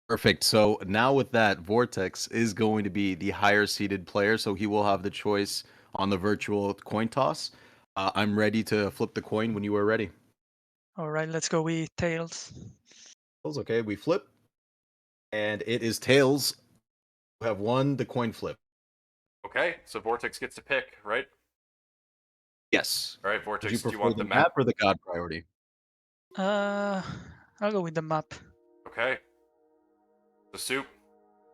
Perfect. So now with that, VortiX is going to be the higher seeded player, so he will have the choice on the virtual coin toss. I'm ready to flip the coin when you are ready. All right, let's go with tails. Tails, okay, we flip, and it is tails who have won the coin flip. Okay, so VortiX gets to pick, right? Yes. All right, Would you VortiX, do you prefer want the the map map? or the god priority? Uh, I'll go with the map. Okay. So Soup,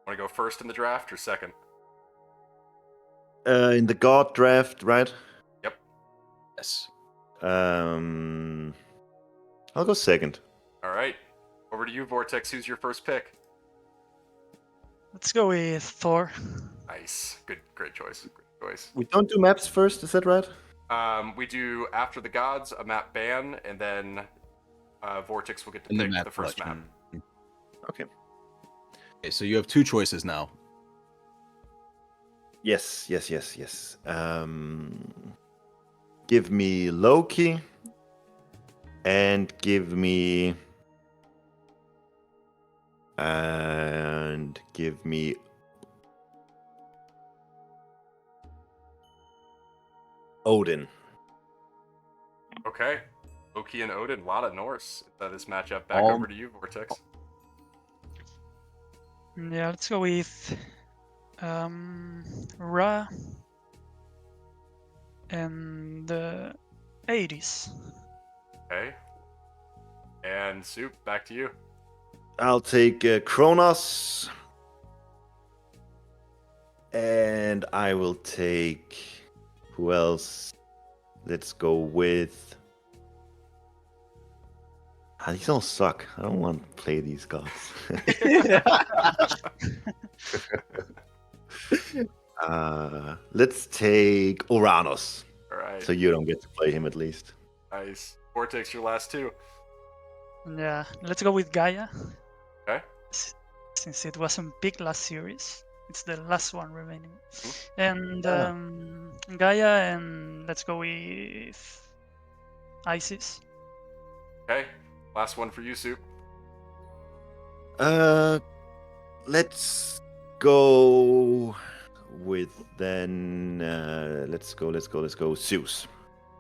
want to go first in the draft or second? In the God draft, right? Yep. Yes. I'll go second. All right. Over to you, VortiX. Who's your first pick? Let's go with Thor. Nice. Good. Great choice. Great choice. We don't do maps first, is that right? We do After the Gods, a map ban, and then VortiX will get to In the pick map the first map. selection. Okay. Okay, so you have two choices now. Yes. Give me Loki and give me Odin. Okay. Loki and Odin, a lot of Norse. This matchup. Back All- over to you, VortiX. Yeah, let's go with Ra and the 80s. Okay. And Soup, back to you. I'll take Kronos. And I will take. Who else? Let's go with. These all suck. I don't want to play these gods. Let's take Uranus. All right. So you don't get to play him at least. Nice. VortiX, your last two. Yeah, let's go with Gaia. Okay. Since it wasn't big last series, it's the last one remaining. And Gaia, and let's go with Isis. Okay. Last one for you, Soup. Let's go with then. Let's go Zeus.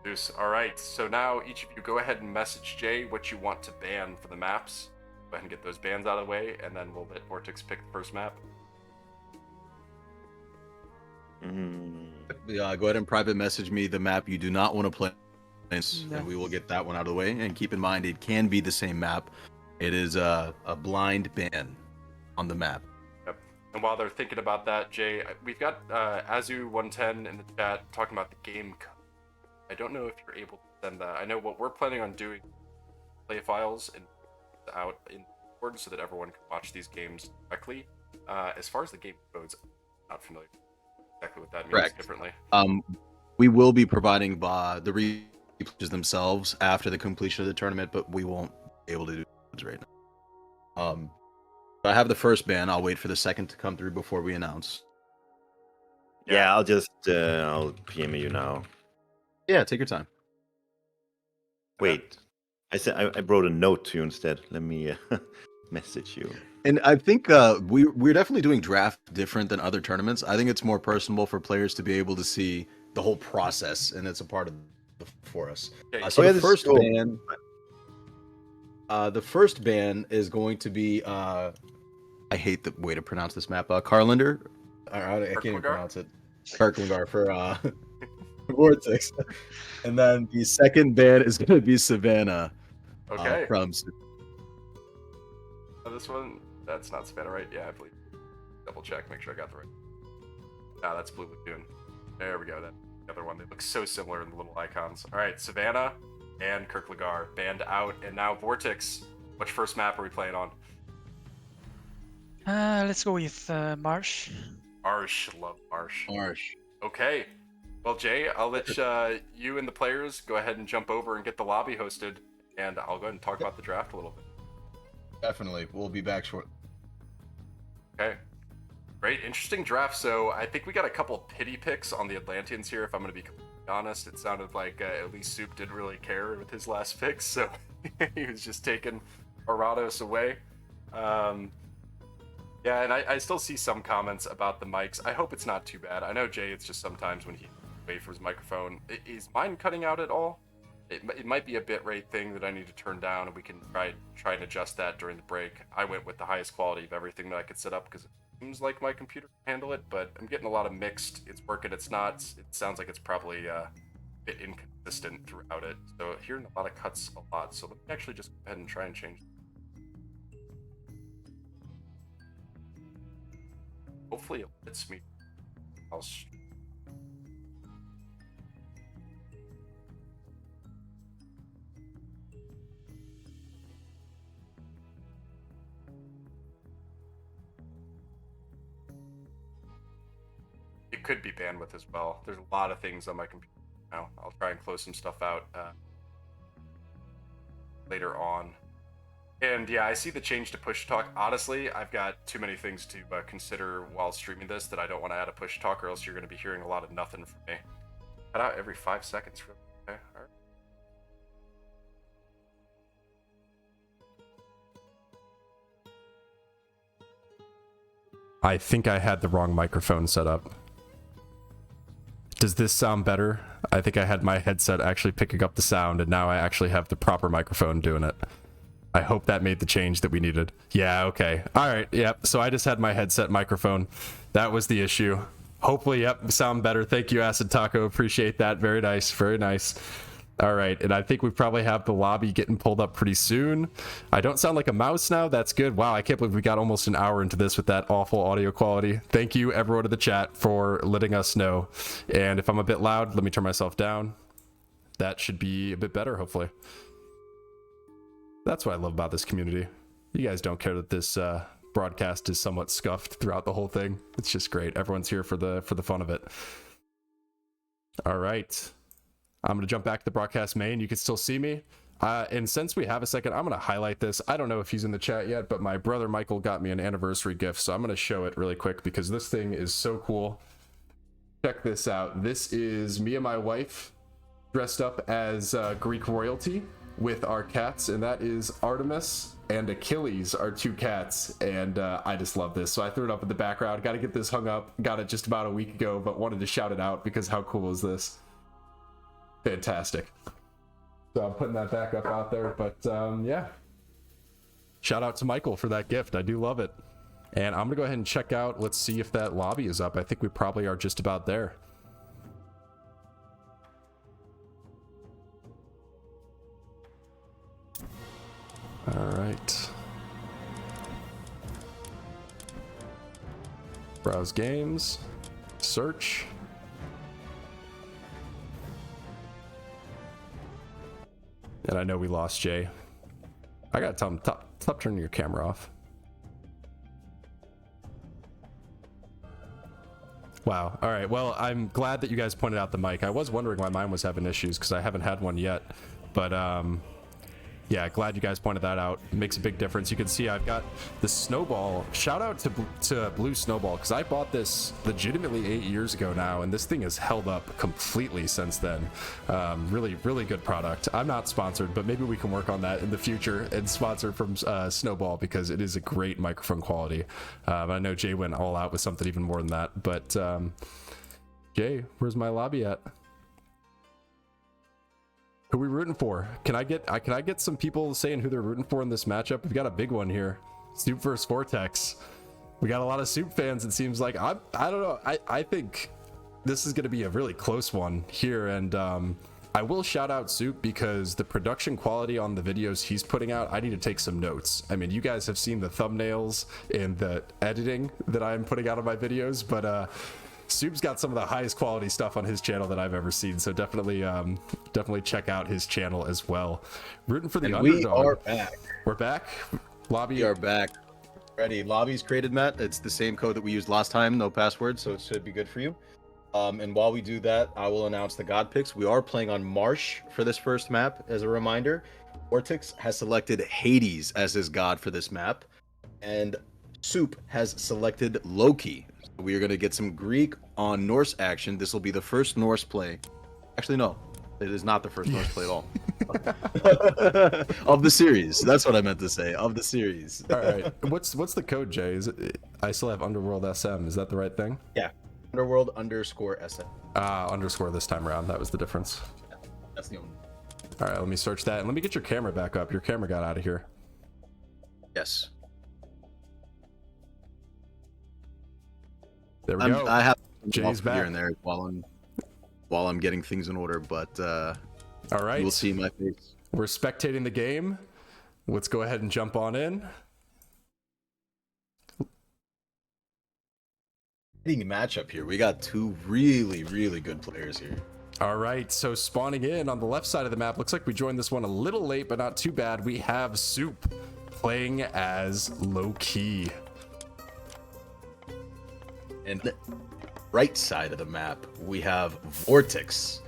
Zeus. All right. So now each of you go ahead and message Jay what you want to ban for the maps. Go ahead and get those bans out of the way, and then we'll let VortiX pick the first map. Yeah, go ahead and private message me the map you do not want to play, and we will get that one out of the way. And keep in mind, it can be the same map. It is a blind ban on the map. Yep. And while they're thinking about that, Jay, we've got Azu110 in the chat talking about the game code. I don't know if you're able to send that. I know what we're planning on doing, play files and out in Discord so that everyone can watch these games directly. As far as the game codes, I'm not familiar exactly what that means. Correct. Differently. We will be providing the replays themselves after the completion of the tournament, but we won't be able to do it right now. I have the first ban. I'll wait for the second to come through before we announce. Yeah, I'll just I'll PM you now. Yeah, take your time. Wait, I wrote a note to you instead. Let me message you. And I think we're definitely doing draft different than other tournaments. I think it's more personable for players to be able to see the whole process, and it's a part of for us. So the first ban is going to be I hate the way to pronounce this map. Carlinder, I can't even pronounce it. Kirklingar for VortiX, and then the second ban is going to be Savannah. Okay. From this one, that's not Savannah, right? Yeah, I believe. Double check, make sure I got the right. Ah, that's Blue Lagoon. There we go. That the other one. They look so similar in the little icons. All right, Savannah and Kirklingar banned out, and now VortiX. Which first map are we playing on? Let's go with Marsh. Marsh, love Marsh. Marsh. Okay. Well, Jay, I'll let you and the players go ahead and jump over and get the lobby hosted, and I'll go ahead and talk about the draft a little bit. Definitely. We'll be back shortly. Okay. Great. Interesting draft. So I think we got a couple pity picks on the Atlanteans here, if I'm going to be completely honest. It sounded like at least Soup didn't really care with his last picks, so he was just taking Arados away. Yeah, and I still see some comments about the mics. I hope it's not too bad. I know Jay, it's just sometimes when he waits for his microphone. Is mine cutting out at all? It might be a bitrate thing that I need to turn down, and we can try and adjust that during the break. I went with the highest quality of everything that I could set up because it seems like my computer can handle it, but I'm getting a lot of mixed. It's working, it's not. It sounds like it's probably a bit inconsistent throughout it. So hearing a lot of cuts a lot. So let me actually just go ahead and try and change. Hopefully it lets me. It could be bandwidth as well. There's a lot of things on my computer now. I'll try and close some stuff out later on. And yeah, I see the change to push talk. Honestly, I've got too many things to consider while streaming this that I don't want to add a push talk, or else you're going to be hearing a lot of nothing from me. Cut out every 5 seconds. Okay, all right. I think I had the wrong microphone set up. Does this sound better? I think I had my headset actually picking up the sound, and now I actually have the proper microphone doing it. I hope that made the change that we needed. Yeah, okay. All right, yep. So I just had my headset microphone. That was the issue. Hopefully, yep, sound better. Thank you, Acid Taco. Appreciate that. Very nice, very nice. All right, and I think we probably have the lobby getting pulled up pretty soon. I don't sound like a mouse now. That's good. Wow, I can't believe we got almost an hour into this with that awful audio quality. Thank you, everyone in the chat, for letting us know. And if I'm a bit loud, let me turn myself down. That should be a bit better, hopefully. That's what I love about this community. You guys don't care that this broadcast is somewhat scuffed throughout the whole thing. It's just great. Everyone's here for the fun of it. All right. I'm going to jump back to the broadcast main. You can still see me. And since we have a second, I'm going to highlight this. I don't know if he's in the chat yet, but my brother Michael got me an anniversary gift. So I'm going to show it really quick because this thing is so cool. Check this out. This is me and my wife dressed up as Greek royalty with our cats. And that is Artemis and Achilles, our 2 cats. And I just love this. So I threw it up in the background. Got to get this hung up. Got it just about a week ago, but wanted to shout it out because how cool is this? Fantastic. So I'm putting that back up out there, but yeah. Shout out to Michael for that gift. I do love it. And I'm gonna go ahead and check out. Let's see if that lobby is up. I think we probably are just about there. All right. Browse games. Search. And I know we lost Jay. I gotta tell him, stop turning your camera off. Wow. All right. Well, I'm glad that you guys pointed out the mic. I was wondering why mine was having issues because I haven't had one yet. But yeah, glad you guys pointed that out. It makes a big difference. You can see I've got the Snowball. Shout out to Blue Snowball because I bought this legitimately 8 years ago now, and this thing has held up completely since then. Really, really good product. I'm not sponsored, but maybe we can work on that in the future and sponsor from Snowball because it is a great microphone quality. I know Jay went all out with something even more than that, but Jay, where's my lobby at? Who are we rooting for? Can I get some people saying who they're rooting for in this matchup? We've got a big one here. Soup versus VortiX. We got a lot of Soup fans, it seems like. I don't know. I think this is going to be a really close one here. And I will shout out Soup because the production quality on the videos he's putting out, I need to take some notes. I mean, you guys have seen the thumbnails and the editing that I'm putting out of my videos, but Soup's got some of the highest quality stuff on his channel that I've ever seen, so definitely check out his channel as well. Rooting for the underdog. We are back. We're back. Lobby. We are back. Ready. Lobby's created, Matt. It's the same code that we used last time. No password, so it should be good for you. And while we do that, I will announce the god picks. We are playing on Marsh for this first map. As a reminder, VortiX has selected Hades as his god for this map, and Soup has selected Loki. We are going to get some Greek on Norse action. This will be the first Norse play. Actually, no. It is not the first Norse play at all. Of the series. That's what I meant to say. Of the series. All right. What's the code, Jay? I still have Underworld SM. Is that the right thing? Yeah. Underworld_SM. Underscore this time around. That was the difference. That's the only. All right, let me search that. And let me get your camera back up. Your camera got out of here. Yes. There we go. I have Jay's back. here and there while I'm getting things in order, but all right. you will see my face. We're spectating the game. Let's go ahead and jump on in. Matchup here. We got two really, really good players here. All right, so spawning in on the left side of the map, looks like we joined this one a little late, but not too bad. We have Soup playing as Low-Key. And the right side of the map, we have VortiX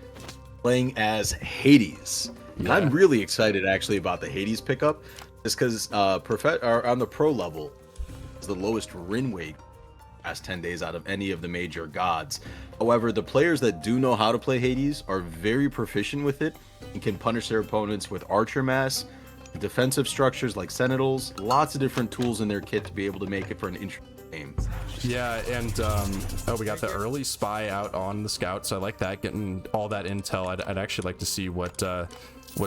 playing as Hades. And I'm really excited actually about the Hades pickup, just because on the pro level is the lowest win rate past 10 days out of any of the major gods. However, the players that do know how to play Hades are very proficient with it and can punish their opponents with archer mass, defensive structures like sentinels, lots of different tools in their kit to be able to make it for an interesting game. Yeah, and we got the early spy out on the scout, so I like that, getting all that intel. I'd actually like to see what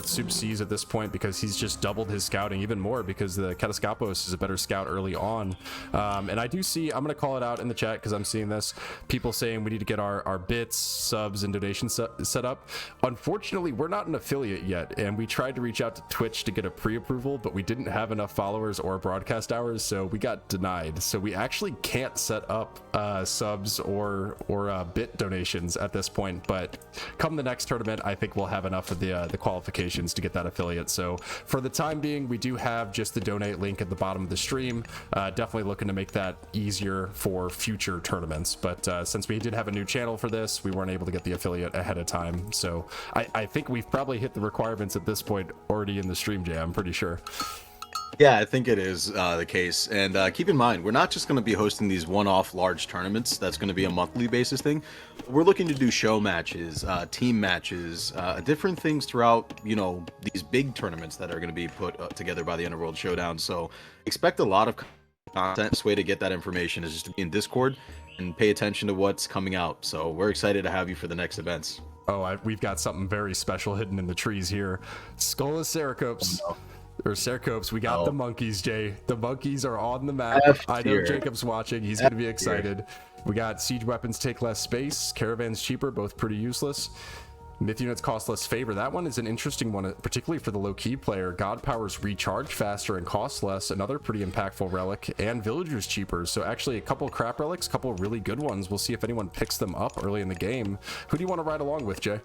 Soup sees at this point, because he's just doubled his scouting even more, because the Kataskopos is a better scout early on. And I do see, I'm going to call it out in the chat because I'm seeing this, people saying we need to get our bits, subs, and donations set up. Unfortunately, we're not an affiliate yet, and we tried to reach out to Twitch to get a pre-approval, but we didn't have enough followers or broadcast hours, so we got denied. So we actually can't set up subs or bit donations at this point, but come the next tournament, I think we'll have enough of the qualifications to get that affiliate. So for the time being, we do have just the donate link at the bottom of the stream. Definitely looking to make that easier for future tournaments, but since we did have a new channel for this, we weren't able to get the affiliate ahead of time. So I think we've probably hit the requirements at this point already in the stream, Jay. I'm pretty sure. Yeah, I think it is the case. And keep in mind, we're not just going to be hosting these one-off large tournaments. That's going to be a monthly basis thing. We're looking to do show matches, team matches, different things throughout, these big tournaments that are going to be put together by the Underworld Showdown. So expect a lot of content. This way to get that information is just to be in Discord and pay attention to what's coming out. So we're excited to have you for the next events. Oh, we've got something very special hidden in the trees here. Skull of Ceracopes. Oh, no. Or Ceracopes, we got the monkeys, Jay. The monkeys are on the map. I know Jacob's watching. He's going to be excited. We got siege weapons take less space, caravans cheaper, both pretty useless. Myth units cost less favor. That one is an interesting one, particularly for the low-key player. God powers recharge faster and cost less. Another pretty impactful relic. And villagers cheaper. So actually a couple crap relics, a couple really good ones. We'll see if anyone picks them up early in the game. Who do you want to ride along with, Jay?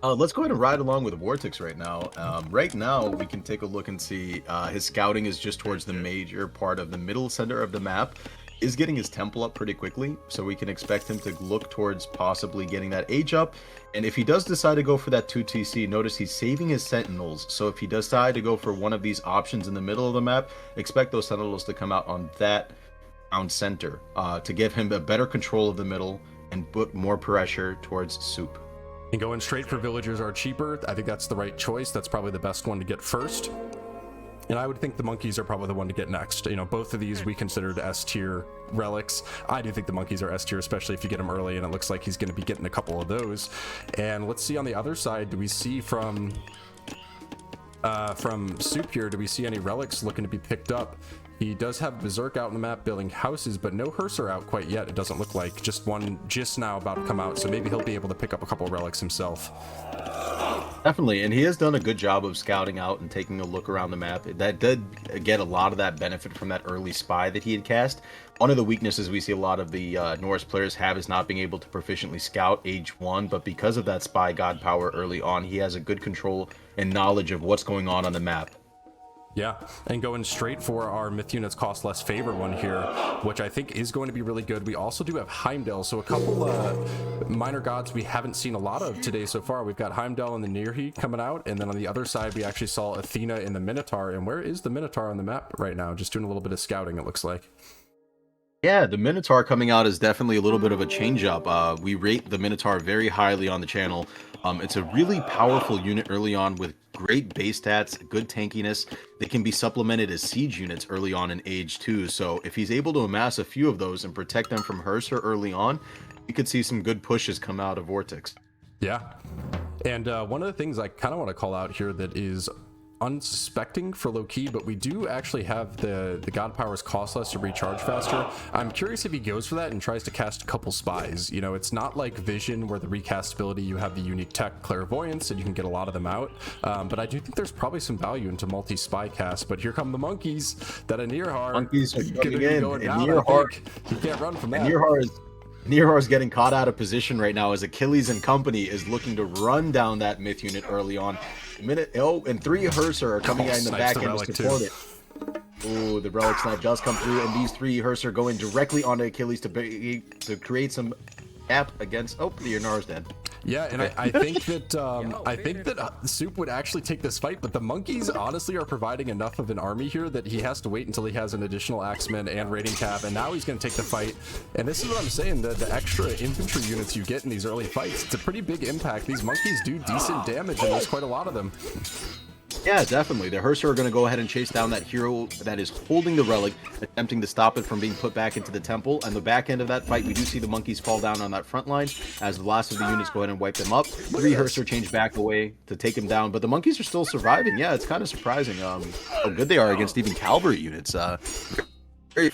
Let's go ahead and ride along with VortiX right now. Right now, we can take a look and see his scouting is just towards the major part of the middle center of the map. Is getting his temple up pretty quickly, so we can expect him to look towards possibly getting that age up. And if he does decide to go for that 2TC, notice he's saving his sentinels. So if he does decide to go for one of these options in the middle of the map, expect those sentinels to come out on that round center to give him a better control of the middle and put more pressure towards Soup. And going straight for villagers are cheaper. I think that's the right choice. That's probably the best one to get first. And I would think the monkeys are probably the one to get next. Both of these we considered S tier relics. I do think the monkeys are S tier, especially if you get them early, and it looks like he's going to be getting a couple of those. And let's see on the other side, do we see from Soup here, do we see any relics looking to be picked up? He does have Berserk out on the map building houses, but no hearse are out quite yet, it doesn't look like. Just one just now about to come out, so maybe he'll be able to pick up a couple of relics himself. Definitely, and he has done a good job of scouting out and taking a look around the map. That did get a lot of that benefit from that early spy that he had cast. One of the weaknesses we see a lot of the Norse players have is not being able to proficiently scout age 1, but because of that spy god power early on, he has a good control and knowledge of what's going on the map. Yeah, and going straight for our myth units cost less favor one here, which I think is going to be really good. We also do have Heimdall, so a couple minor gods we haven't seen a lot of today so far. We've got Heimdall and the Nirhi coming out, and then on the other side we actually saw Athena in the Minotaur. And where is the Minotaur on the map right now? Just doing a little bit of scouting, it looks like. Yeah, the Minotaur coming out is definitely a little bit of a change up. We rate the Minotaur very highly on the channel. It's a really powerful unit early on with great base stats, good tankiness. They can be supplemented as siege units early on in age too. So if he's able to amass a few of those and protect them from HUSKSUPPE early on, you could see some good pushes come out of VortiX. Yeah. And one of the things I kind of want to call out here that is unsuspecting for low key, but we do actually have the god powers cost less to recharge faster. I'm curious if he goes for that and tries to cast a couple spies. You know, it's not like Vision where the recastability, you have the unique tech clairvoyance and you can get a lot of them out, but I do think there's probably some value into multi-spy cast. But here come the monkeys that Nearhar. Monkeys are coming in, and Nearhar, he can't run from that. Nearhar is getting caught out of position right now as Achilles and company is looking to run down that myth unit early on. And 3 HUSKSUPPE are coming out in the back end to support it. Ooh, the relic snipe does come through, and these 3 HUSKSUPPE are going directly onto Achilles to create some gap against. Oh, the Yarnar's dead. Yeah, and I think that Soup would actually take this fight, but the monkeys honestly are providing enough of an army here that he has to wait until he has an additional axeman and raiding cab, and now he's going to take the fight. And this is what I'm saying, the extra infantry units you get in these early fights, it's a pretty big impact. These monkeys do decent damage, and there's quite a lot of them. Yeah, definitely. The HUSKSUPPE are going to go ahead and chase down that hero that is holding the relic, attempting to stop it from being put back into the temple. And the back end of that fight, we do see the monkeys fall down on that front line as the last of the units go ahead and wipe them up. 3 HUSKSUPPE change back away to take him down, but the monkeys are still surviving. Yeah, it's kind of surprising how good they are against even cavalry units. Very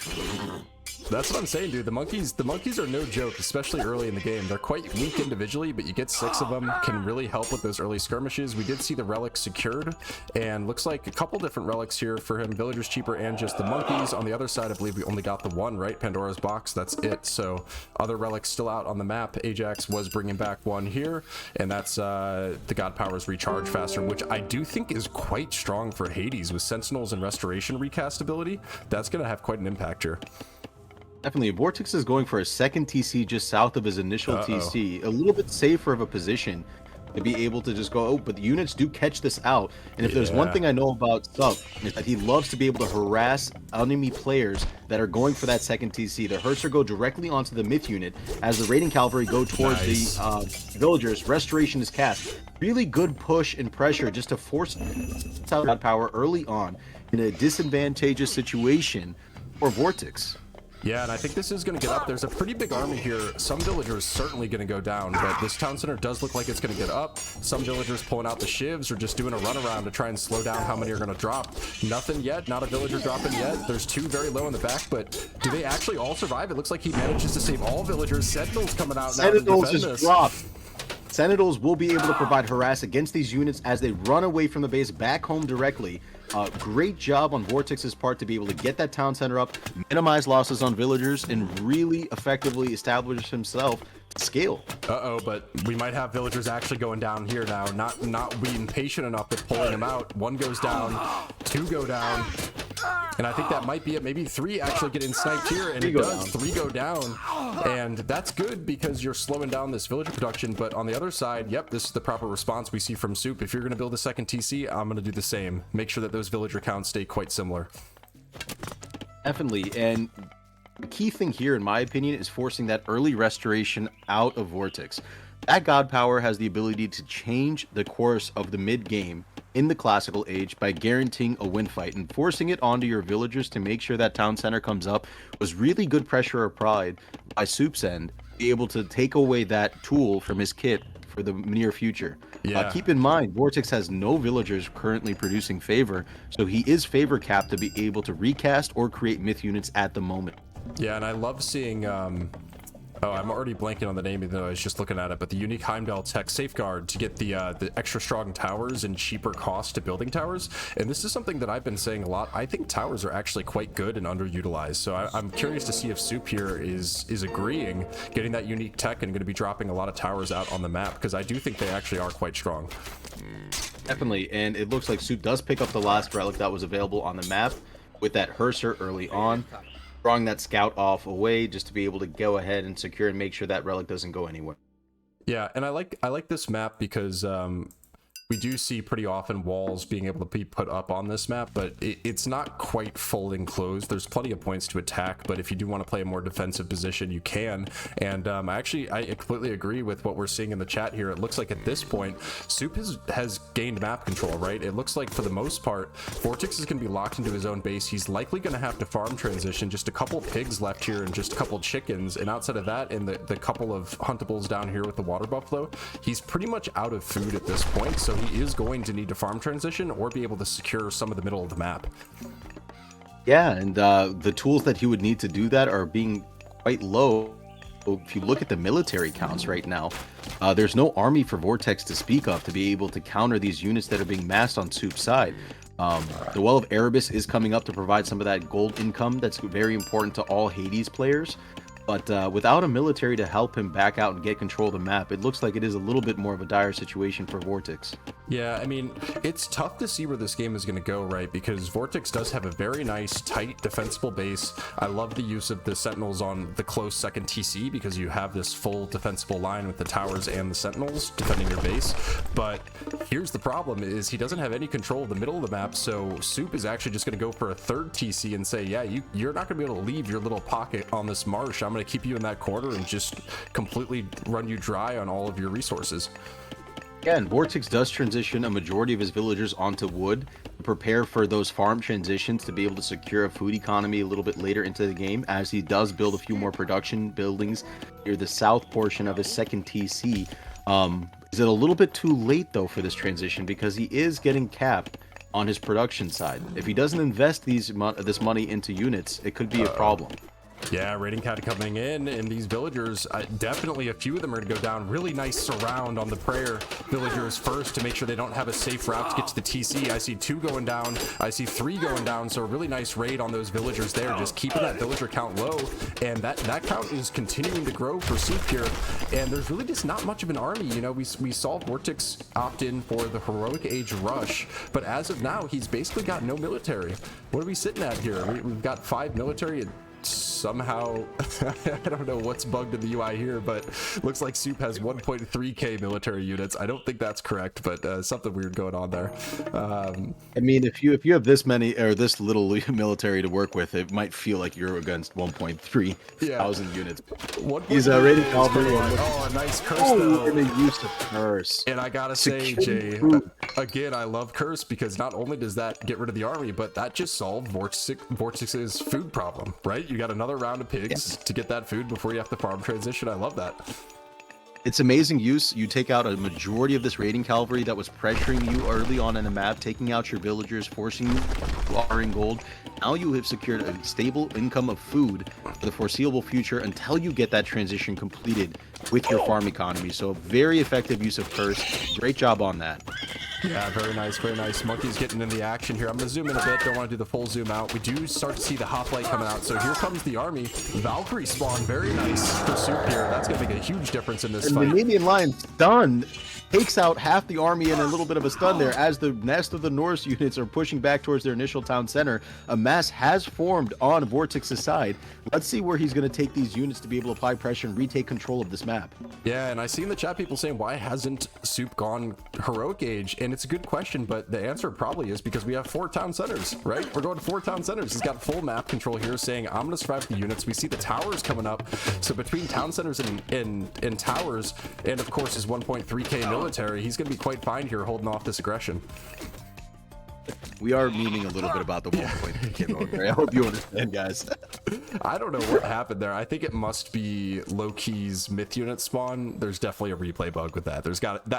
That's what I'm saying, dude. The monkeys are no joke, especially early in the game. They're quite weak individually, but you get 6 of them, can really help with those early skirmishes. We did see the relics secured, and looks like a couple different relics here for him. Villagers cheaper and just the monkeys. On the other side, I believe we only got the 1, right? Pandora's box, that's it. So other relics still out on the map. Ajax was bringing back 1 here, and that's the god powers recharge faster, which I do think is quite strong for Hades with Sentinels and Restoration recastability. That's going to have quite an impact here. Definitely. VortiX is going for a second TC just south of his initial TC. A little bit safer of a position to be able to just go, but the units do catch this out. And if there's one thing I know about Sup, is that he loves to be able to harass enemy players that are going for that second TC. The HUSKSUPPE go directly onto the myth unit as the raiding cavalry go towards the villagers. Restoration is cast. Really good push and pressure just to force out that power early on in a disadvantageous situation for VortiX. Yeah, and I think this is going to get up. There's a pretty big army here. Some villagers certainly going to go down, but this town center does look like it's going to get up. Some villagers pulling out the shivs or just doing a runaround to try and slow down how many are going to drop. Nothing yet. Not a villager dropping yet. There's 2 very low in the back, but do they actually all survive? It looks like he manages to save all villagers. Sentinels coming out now. Sentinels just dropped. Sentinels will be able to provide harass against these units as they run away from the base back home directly. Great job on VortiX's part to be able to get that town center up, minimize losses on villagers, and really effectively establish himself to scale. But we might have villagers actually going down here now, not being patient enough with pulling them out. 1 goes down, 2 go down, and I think that might be it. Maybe 3 actually get sniped here, and it does. 3 go down, and that's good because you're slowing down this villager production. But on the other side, yep, this is the proper response we see from Soup. If you're going to build a second TC, I'm going to do the same. Make sure that those villager counts stay quite similar. Definitely, and the key thing here, in my opinion, is forcing that early restoration out of VortiX. That god power has the ability to change the course of the mid game in the classical age by guaranteeing a win fight, and forcing it onto your villagers to make sure that town center comes up was really good pressure of pride by Soup's end, be able to take away that tool from his kit for the near future. Keep in mind, VortiX has no villagers currently producing favor, so he is favor capped to be able to recast or create myth units at the moment. Yeah, and I love seeing I'm already blanking on the name, even though I was just looking at it, but the unique Heimdall tech safeguard to get the extra strong towers and cheaper cost to building towers. And this is something that I've been saying a lot. I think towers are actually quite good and underutilized. So I'm curious to see if Soup here is agreeing, getting that unique tech and going to be dropping a lot of towers out on the map, because I do think they actually are quite strong. Definitely, and it looks like Soup does pick up the last relic that was available on the map with that HUSKSUPPE early on, drawing that scout off away just to be able to go ahead and secure and make sure that relic doesn't go anywhere. Yeah, and I like this map because we do see pretty often walls being able to be put up on this map, but it's not quite full enclosed. There's plenty of points to attack, but if you do want to play a more defensive position, you can. And I completely agree with what we're seeing in the chat here. It looks like at this point, Soup has gained map control, right? It looks like for the most part, VortiX is going to be locked into his own base. He's likely going to have to farm transition. Just a couple pigs left here and just a couple chickens. And outside of that, and the couple of huntables down here with the water buffalo, he's pretty much out of food at this point. So he is going to need to farm transition or be able to secure some of the middle of the map. Yeah, and the tools that he would need to do that are being quite low. If you look at the military counts right now, there's no army for VortiX to speak of to be able to counter these units that are being massed on Soup's side. The Well of Erebus is coming up to provide some of that gold income that's very important to all Hades players. But without a military to help him back out and get control of the map, it looks like it is a little bit more of a dire situation for VortiX. Yeah, I mean, it's tough to see where this game is going to go, right? Because VortiX does have a very nice, tight, defensible base. I love the use of the Sentinels on the close second TC because you have this full defensible line with the towers and the Sentinels defending your base. But here's the problem is he doesn't have any control of the middle of the map, so Soup is actually just going to go for a third TC and say, yeah, you're not going to be able to leave your little pocket on this marsh. I'm going to keep you in that corner and just completely run you dry on all of your resources. Yeah, and VortiX does transition a majority of his villagers onto wood to prepare for those farm transitions to be able to secure a food economy a little bit later into the game, as he does build a few more production buildings near the south portion of his second TC. Is it a little bit too late, though, for this transition? Because he is getting capped on his production side. If he doesn't invest this money into units, it could be a problem. Yeah, raiding cat coming in, and these villagers, definitely a few of them are going to go down. Really nice surround on the prayer villagers first to make sure they don't have a safe route to get to the TC. I see 2 going down. I see 3 going down, so a really nice raid on those villagers there, just keeping that villager count low. And that count is continuing to grow for Soup here, and there's really just not much of an army. You know, we saw VortiX opt in for the Heroic Age rush, but as of now, he's basically got no military. What are we sitting at here? We've got 5 military and somehow I don't know what's bugged in the UI here, but looks like Soup has 1.3k military units. I don't think that's correct, but something weird going on there. I mean, if you have this many or this little military to work with, it might feel like you're against 1.3 thousand units. He's raiding cavalry. Oh, a nice curse though. And a use of curse. And I gotta say, Jay, again, I love curse because not only does that get rid of the army, but that just solved VortiX's food problem, right? You got another round of pigs to get that food before you have to farm transition. I love that. It's amazing use. You take out a majority of this raiding cavalry that was pressuring you early on in the map, taking out your villagers, forcing you to acquiring gold. Now you have secured a stable income of food for the foreseeable future until you get that transition completed with your farm economy. So very effective use of curse. Great job on that. Yeah, very nice, very nice. Monkey's getting in the action here. I'm going to zoom in a bit. Don't want to do the full zoom out. We do start to see the hoplite coming out. So here comes the army. Valkyrie spawn. Very nice for Soup here. That's going to make a huge difference in this fight. The Canadian line stun takes out half the army and a little bit of a stun there as the nest of the Norse units are pushing back towards their initial town center. A mass has formed on VortiX's side. Let's see where he's going to take these units to be able to apply pressure and retake control of this map. Yeah, and I see in the chat people saying, why hasn't Soup gone Heroic Age? And it's a good question, but the answer probably is because we have 4 town centers, right? We're going to 4 town centers. He's got full map control here saying, I'm going to survive the units. We see the towers coming up. So between town centers and towers, and of course his 1.3k military, he's going to be quite fine here holding off this aggression. We are memeing a little bit about the 1.3k military. I hope you understand, guys. I don't know what happened there. I think it must be low-key's myth unit spawn. There's definitely a replay bug with that.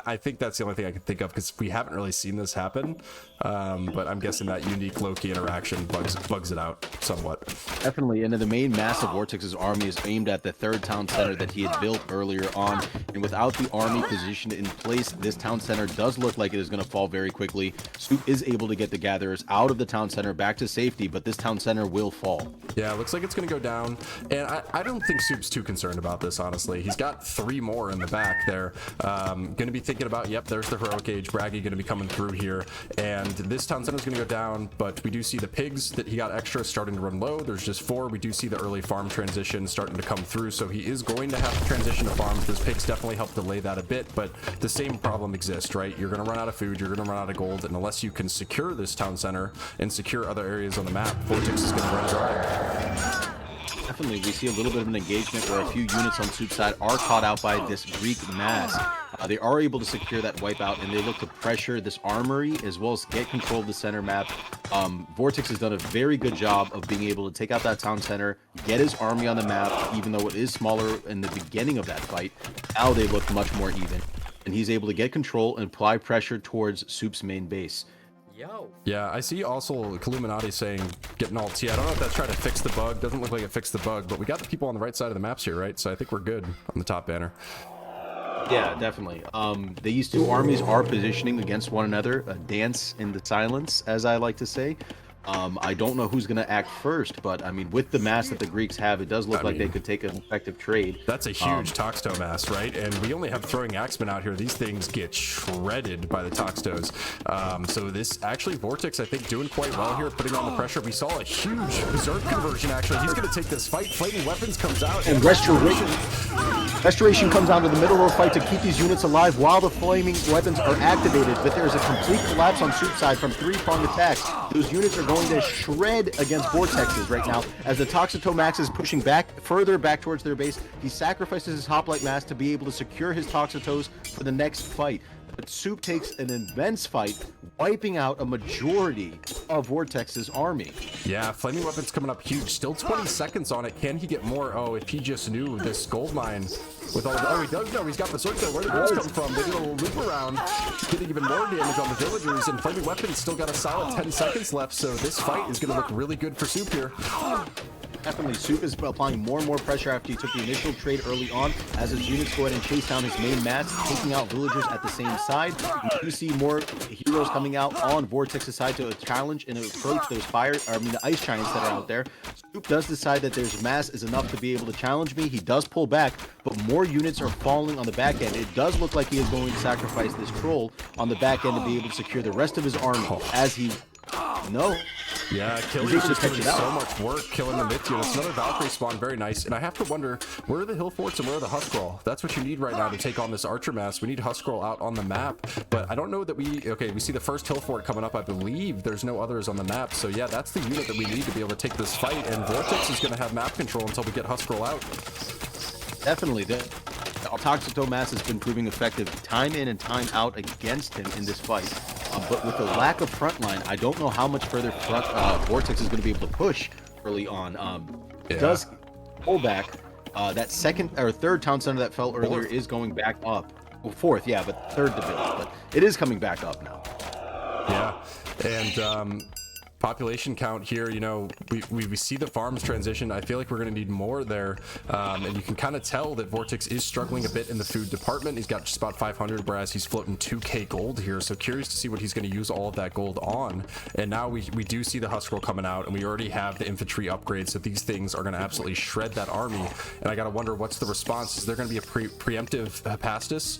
I think that's the only thing I can think of because we haven't really seen this happen. But I'm guessing that unique low-key interaction bugs it out somewhat. Definitely. And the main mass of VortiX's army is aimed at the 3rd town center that he had built earlier on. And without the army positioned in place, this town center does look like it is going to fall very quickly. Soup is able to to get the gatherers out of the town center back to safety, but this town center will fall. Yeah, looks like it's going to go down. And I don't think Soup's too concerned about this, honestly. He's got 3 more in the back there. Going to be thinking about, yep, there's the heroic age. Braggy going to be coming through here. And this town center is going to go down, but we do see the pigs that he got extra starting to run low. There's just 4. We do see the early farm transition starting to come through, so he is going to have to transition to farms. Those pigs definitely help delay that a bit, but the same problem exists, right? You're going to run out of food, you're going to run out of gold, and unless you can secure this town center and secure other areas on the map, VortiX is going to run dry. Definitely, we see a little bit of an engagement where a few units on Soup's side are caught out by this Greek mass. They are able to secure that wipeout, and they look to pressure this armory as well as get control of the center map. VortiX has done a very good job of being able to take out that town center, get his army on the map, even though it is smaller in the beginning of that fight. Now they look much more even, and he's able to get control and apply pressure towards Soup's main base. Yo. Yeah, I see also Illuminati saying getting alt T. I don't know if that's trying to fix the bug. Doesn't look like it fixed the bug, but we got the people on the right side of the maps here, right? So I think we're good on the top banner. Yeah, definitely. These 2 armies are positioning against one another, a dance in the silence, as I like to say. I don't know who's going to act first, but I mean, with the mass that the Greeks have, it does look like they could take an effective trade. That's a huge Toxto mass, right? And we only have throwing axemen out here. These things get shredded by the Toxtos. So this actually, VortiX, I think, doing quite well here, putting on the pressure. We saw a huge Berserk conversion, actually. He's going to take this fight. Flaming Weapons comes out. And Restoration comes out of the middle of the fight to keep these units alive while the Flaming Weapons are activated. But there's a complete collapse on Soup's side from 3-pronged attacks. Those units are going to shred against Vortexes right now as the Toxotomax is pushing further back towards their base. He sacrifices his Hoplite Mass to be able to secure his Toxotos for the next fight. But Soup takes an immense fight, wiping out a majority of VortiX's army. Yeah, Flaming Weapon's coming up huge. Still 20 seconds on it. Can he get more? Oh, if he just knew this gold mine with all the... Oh, he does know. He's got Berserk there. Where did those come from? They did a little loop around, getting even more damage on the villagers, and Flaming Weapon's still got a solid 10 seconds left, so this fight is going to look really good for Soup here. Definitely, Soup is applying more and more pressure after he took the initial trade early on, as his units go ahead and chase down his main mass, taking out villagers at the same side. We do see more heroes coming out on VortiX's side to challenge and approach those the ice giants that are out there. Soup does decide that there's mass is enough to be able to challenge me. He does pull back, but more units are falling on the back end. It does look like he is going to sacrifice this troll on the back end to be able to secure the rest of his army as he... No. Yeah, Killy's just doing so much work killing the myth units. Another Valkyrie spawn, very nice. And I have to wonder, where are the hill forts and where are the Huskarl? That's what you need right now to take on this archer mass. We need Huskarl out on the map, but I don't know that we... Okay, we see the first hill fort coming up. I believe there's no others on the map. So yeah, that's the unit that we need to be able to take this fight, and VortiX is going to have map control until we get Huskarl out. Definitely. The Toxotomass has been proving effective time in and time out against him in this fight. But with the lack of front line, I don't know how much further VortiX is going to be able to push early on. It does pull back. That second or third town center that fell earlier is going back up. Well, 4th, yeah, but 3rd to build. But it is coming back up now. Yeah, and population count here, you know, we see the farms transition. I feel like we're going to need more there, and you can kind of tell that VortiX is struggling a bit in the food department. He's got just about 500, whereas he's floating 2k gold here, so curious to see what he's going to use all of that gold on. And now we do see the Huskarl coming out, and we already have the infantry upgrades, so these things are going to absolutely shred that army. And I got to wonder, what's the response? Is there going to be a preemptive Hephaestus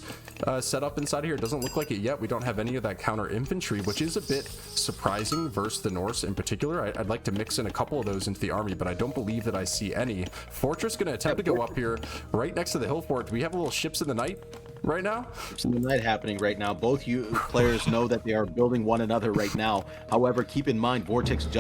set up inside here? It doesn't look like it yet. We don't have any of that counter infantry, which is a bit surprising versus the Norse in particular. I'd like to mix in a couple of those into the army, but I don't believe that I see any. Fortress going to attempt to go up here right next to the hill fort. Do we have a little ships in the night right now? Ships in the night happening right now. Both you players know that they are building one another right now. However, keep in mind, VortiX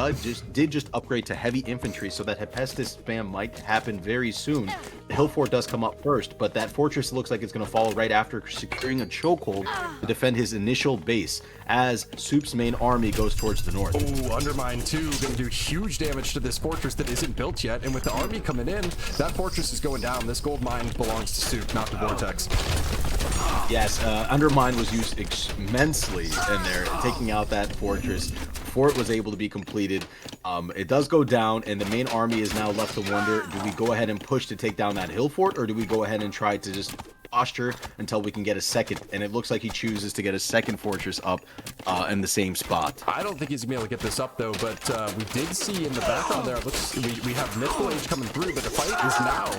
did just upgrade to heavy infantry, so that Hephaestus spam might happen very soon. The hill fort does come up first, but that fortress looks like it's going to follow right after securing a chokehold to defend his initial base as Soup's main army goes towards the north. Oh, Undermine 2 going to do huge damage to this fortress that isn't built yet, and with the army coming in, that fortress is going down. This gold mine belongs to Soup, not to VortiX. Yes, Undermine was used immensely in there, taking out that fortress before it was able to be completed. It does go down, and the main army is now left to wonder, do we go ahead and push to take down that hill fort, or do we go ahead and try to just posture until we can get a second, and it looks like he chooses to get a second fortress up in the same spot. I don't think he's gonna be able to get this up though, but we did see in the background there, it looks we have Mythical Age coming through, but the fight is now.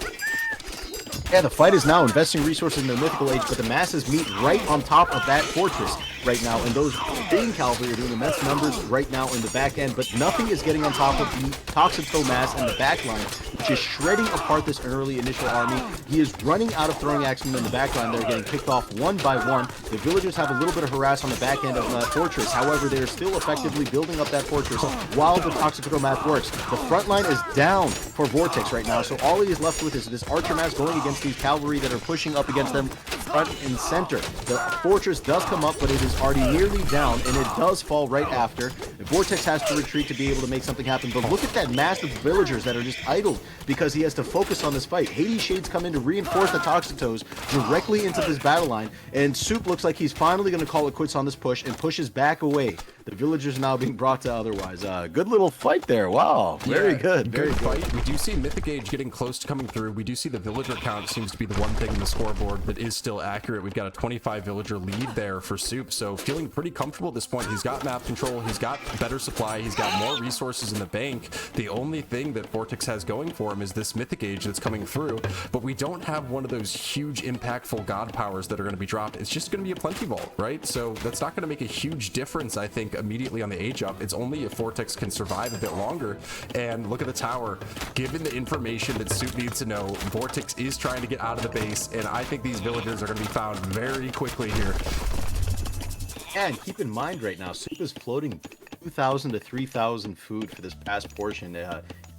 Yeah, the fight is now investing resources in the Mythical Age, but the masses meet right on top of that fortress right now, and those Bane Cavalry are doing immense numbers right now in the back end, but nothing is getting on top of the Toxicto mass in the back line, which is shredding apart this early initial army. He is running out of throwing axemen in the back line. They're getting picked off one by one. The villagers have a little bit of harass on the back end of that fortress. However, they are still effectively building up that fortress while the Toxicto mass works. The front line is down for VortiX right now, so all he is left with is this archer mass going against these cavalry that are pushing up against them front and center. The fortress does come up, but it is already nearly down, and it does fall right after. VortiX has to retreat to be able to make something happen, but look at that mass of villagers that are just idled because he has to focus on this fight. Hades Shades come in to reinforce the Toxictos directly into this battle line, and Soup looks like he's finally going to call it quits on this push and pushes back away. The villagers now being brought to otherwise. Good little fight there. Wow. Very good. Very good fight. We do see Mythic Age getting close to coming through. We do see the villager count seems to be the one thing in the scoreboard that is still accurate. We've got a 25 villager lead there for Soup, so feeling pretty comfortable at this point. He's got map control. He's got better supply. He's got more resources in the bank. The only thing that VortiX has going for him is this Mythic Age that's coming through, but we don't have one of those huge impactful god powers that are going to be dropped. It's just going to be a plenty vault, right? So that's not going to make a huge difference, I think, immediately on the age up. It's only if VortiX can survive a bit longer. And look at the tower. Given the information that Soup needs to know, VortiX is trying to get out of the base, and I think these villagers are going to be found very quickly here. And keep in mind right now, Soup is floating 2,000 to 3,000 food for this past portion.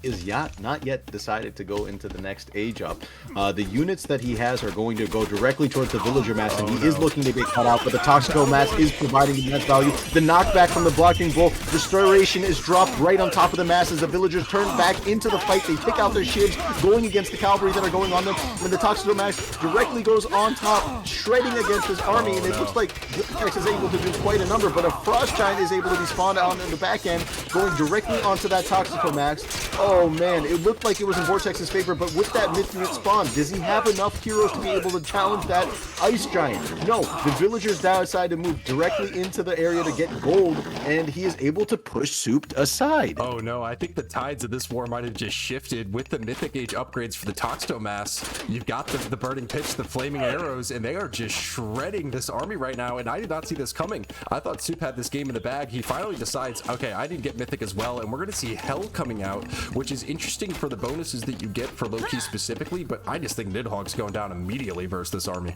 Is not yet decided to go into the next age up. The units that he has are going to go directly towards the villager mass, and he is looking to get cut out, but the Toxico mass is providing immense value. The knockback from the blocking bull, restoration is dropped right on top of the mass as the villagers turn back into the fight. They pick out their shields, going against the cavalry that are going on them, and the Toxico mass directly goes on top, shredding against his army, and it looks like VortiX is able to do quite a number, but a Frost Giant is able to be spawned out in the back end, going directly onto that Toxico mass. Oh man, it looked like it was in VortiX's favor, but with that mid-unit spawn, does he have enough heroes to be able to challenge that Ice Giant? No, the villagers now decide to move directly into the area to get gold, and he is able to push Soup aside. Oh no, I think the tides of this war might have just shifted with the Mythic Age upgrades for the Toxto mass. You've got the Burning Pitch, the Flaming Arrows, and they are just shredding this army right now, and I did not see this coming. I thought Soup had this game in the bag. He finally decides, okay, I need to get Mythic as well, and we're going to see Hell coming out, which is interesting for the bonuses that you get for Loki specifically, but I just think Nidhogg's going down immediately versus this army.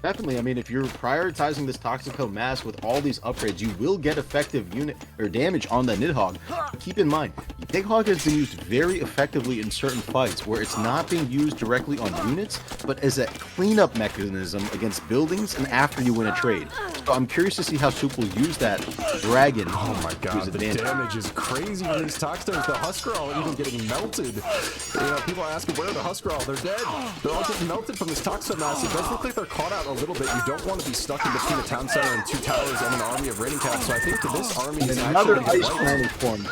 Definitely. I mean, if you're prioritizing this Toxico mass with all these upgrades, you will get effective unit or damage on that Nidhogg. Keep in mind, Nidhogg has been used very effectively in certain fights where it's not being used directly on units, but as a cleanup mechanism against buildings and after you win a trade. So I'm curious to see how Soup will use that dragon. Oh my god, the damage is crazy with these Toxtos. The Huskarl even getting melted. You know, people are asking where are the Huskarl? They're dead. They're all getting melted from this Toxto mass. It does look like they're caught out a little bit. You don't want to be stuck in between a town center and two towers and an army of raiding cats. So I think that this army is another actually ice giant is formed.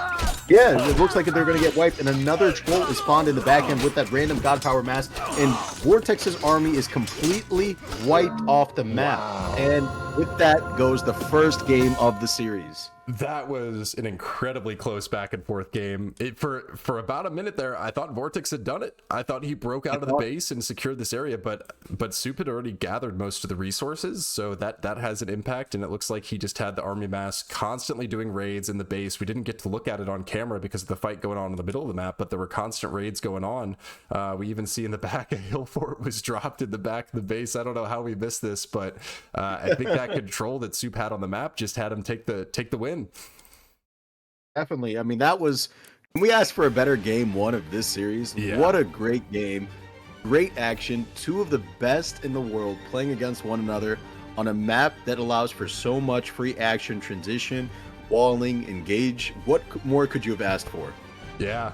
Yeah, it looks like they're going to get wiped, and another troll is spawned in the back end with that random god power mass, and VortiX's army is completely wiped off the map. Wow. And with that goes the first game of the series. That was an incredibly close back and forth game. For about a minute there, I thought VortiX had done it. I thought he broke out of the base and secured this area, but Soup had already gathered most of the resources, so that has an impact, and it looks like he just had the army mass constantly doing raids in the base. We didn't get to look at it on camera because of the fight going on in the middle of the map, but there were constant raids going on. We even see in the back a hill fort was dropped in the back of the base. I don't know how we missed this, but I think that control that Soup had on the map just had him take the win. Definitely. I mean, that was, we asked for a better game one of this series. Yeah. What a great game. Great action. Two of the best in the world playing against one another on a map that allows for so much free action, transition, walling, engage. What more could you have asked for? Yeah.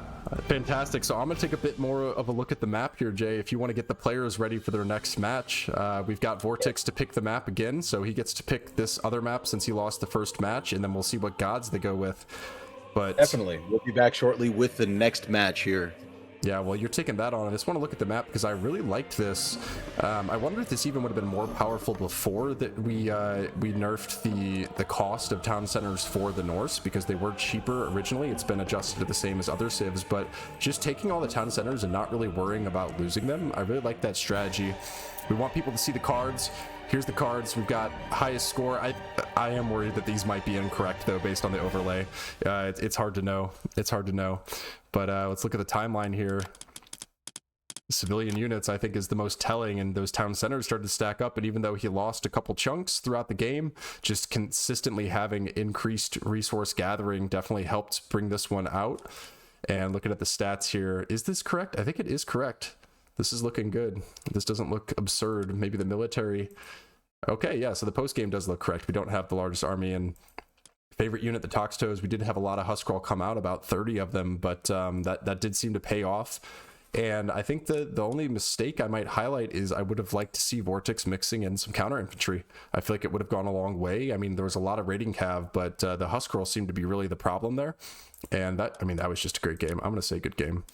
Fantastic. So I'm going to take a bit more of a look at the map here, Jay. If you want to get the players ready for their next match, we've got VortiX to pick the map again. So he gets to pick this other map since he lost the first match, and then we'll see what gods they go with. But definitely. We'll be back shortly with the next match here. Yeah, well, you're taking that on. I just want to look at the map because I really liked this. I wonder if this even would have been more powerful before that we nerfed the cost of town centers for the Norse, because they were cheaper originally. It's been adjusted to the same as other civs, but just taking all the town centers and not really worrying about losing them, I really like that strategy. We want people to see the cards. Here's the cards. We've got highest score. I am worried that these might be incorrect though, based on the overlay. It's hard to know. It's hard to know. But let's look at the timeline here. Civilian units, I think, is the most telling, and those town centers started to stack up. And even though he lost a couple chunks throughout the game, just consistently having increased resource gathering definitely helped bring this one out. And looking at the stats here, is this correct? I think it is correct. This is looking good. This doesn't look absurd. Maybe the military. Okay, yeah, so the post game does look correct. We don't have the largest army. And favorite unit, the Toxtos, we did have a lot of Huskarl come out, about 30 of them, but that did seem to pay off. And I think the only mistake I might highlight is I would have liked to see VortiX mixing in some counter infantry. I feel like it would have gone a long way. I mean, there was a lot of raiding cav, but the Huskarl seemed to be really the problem there. And that was just a great game. I'm going to say good game.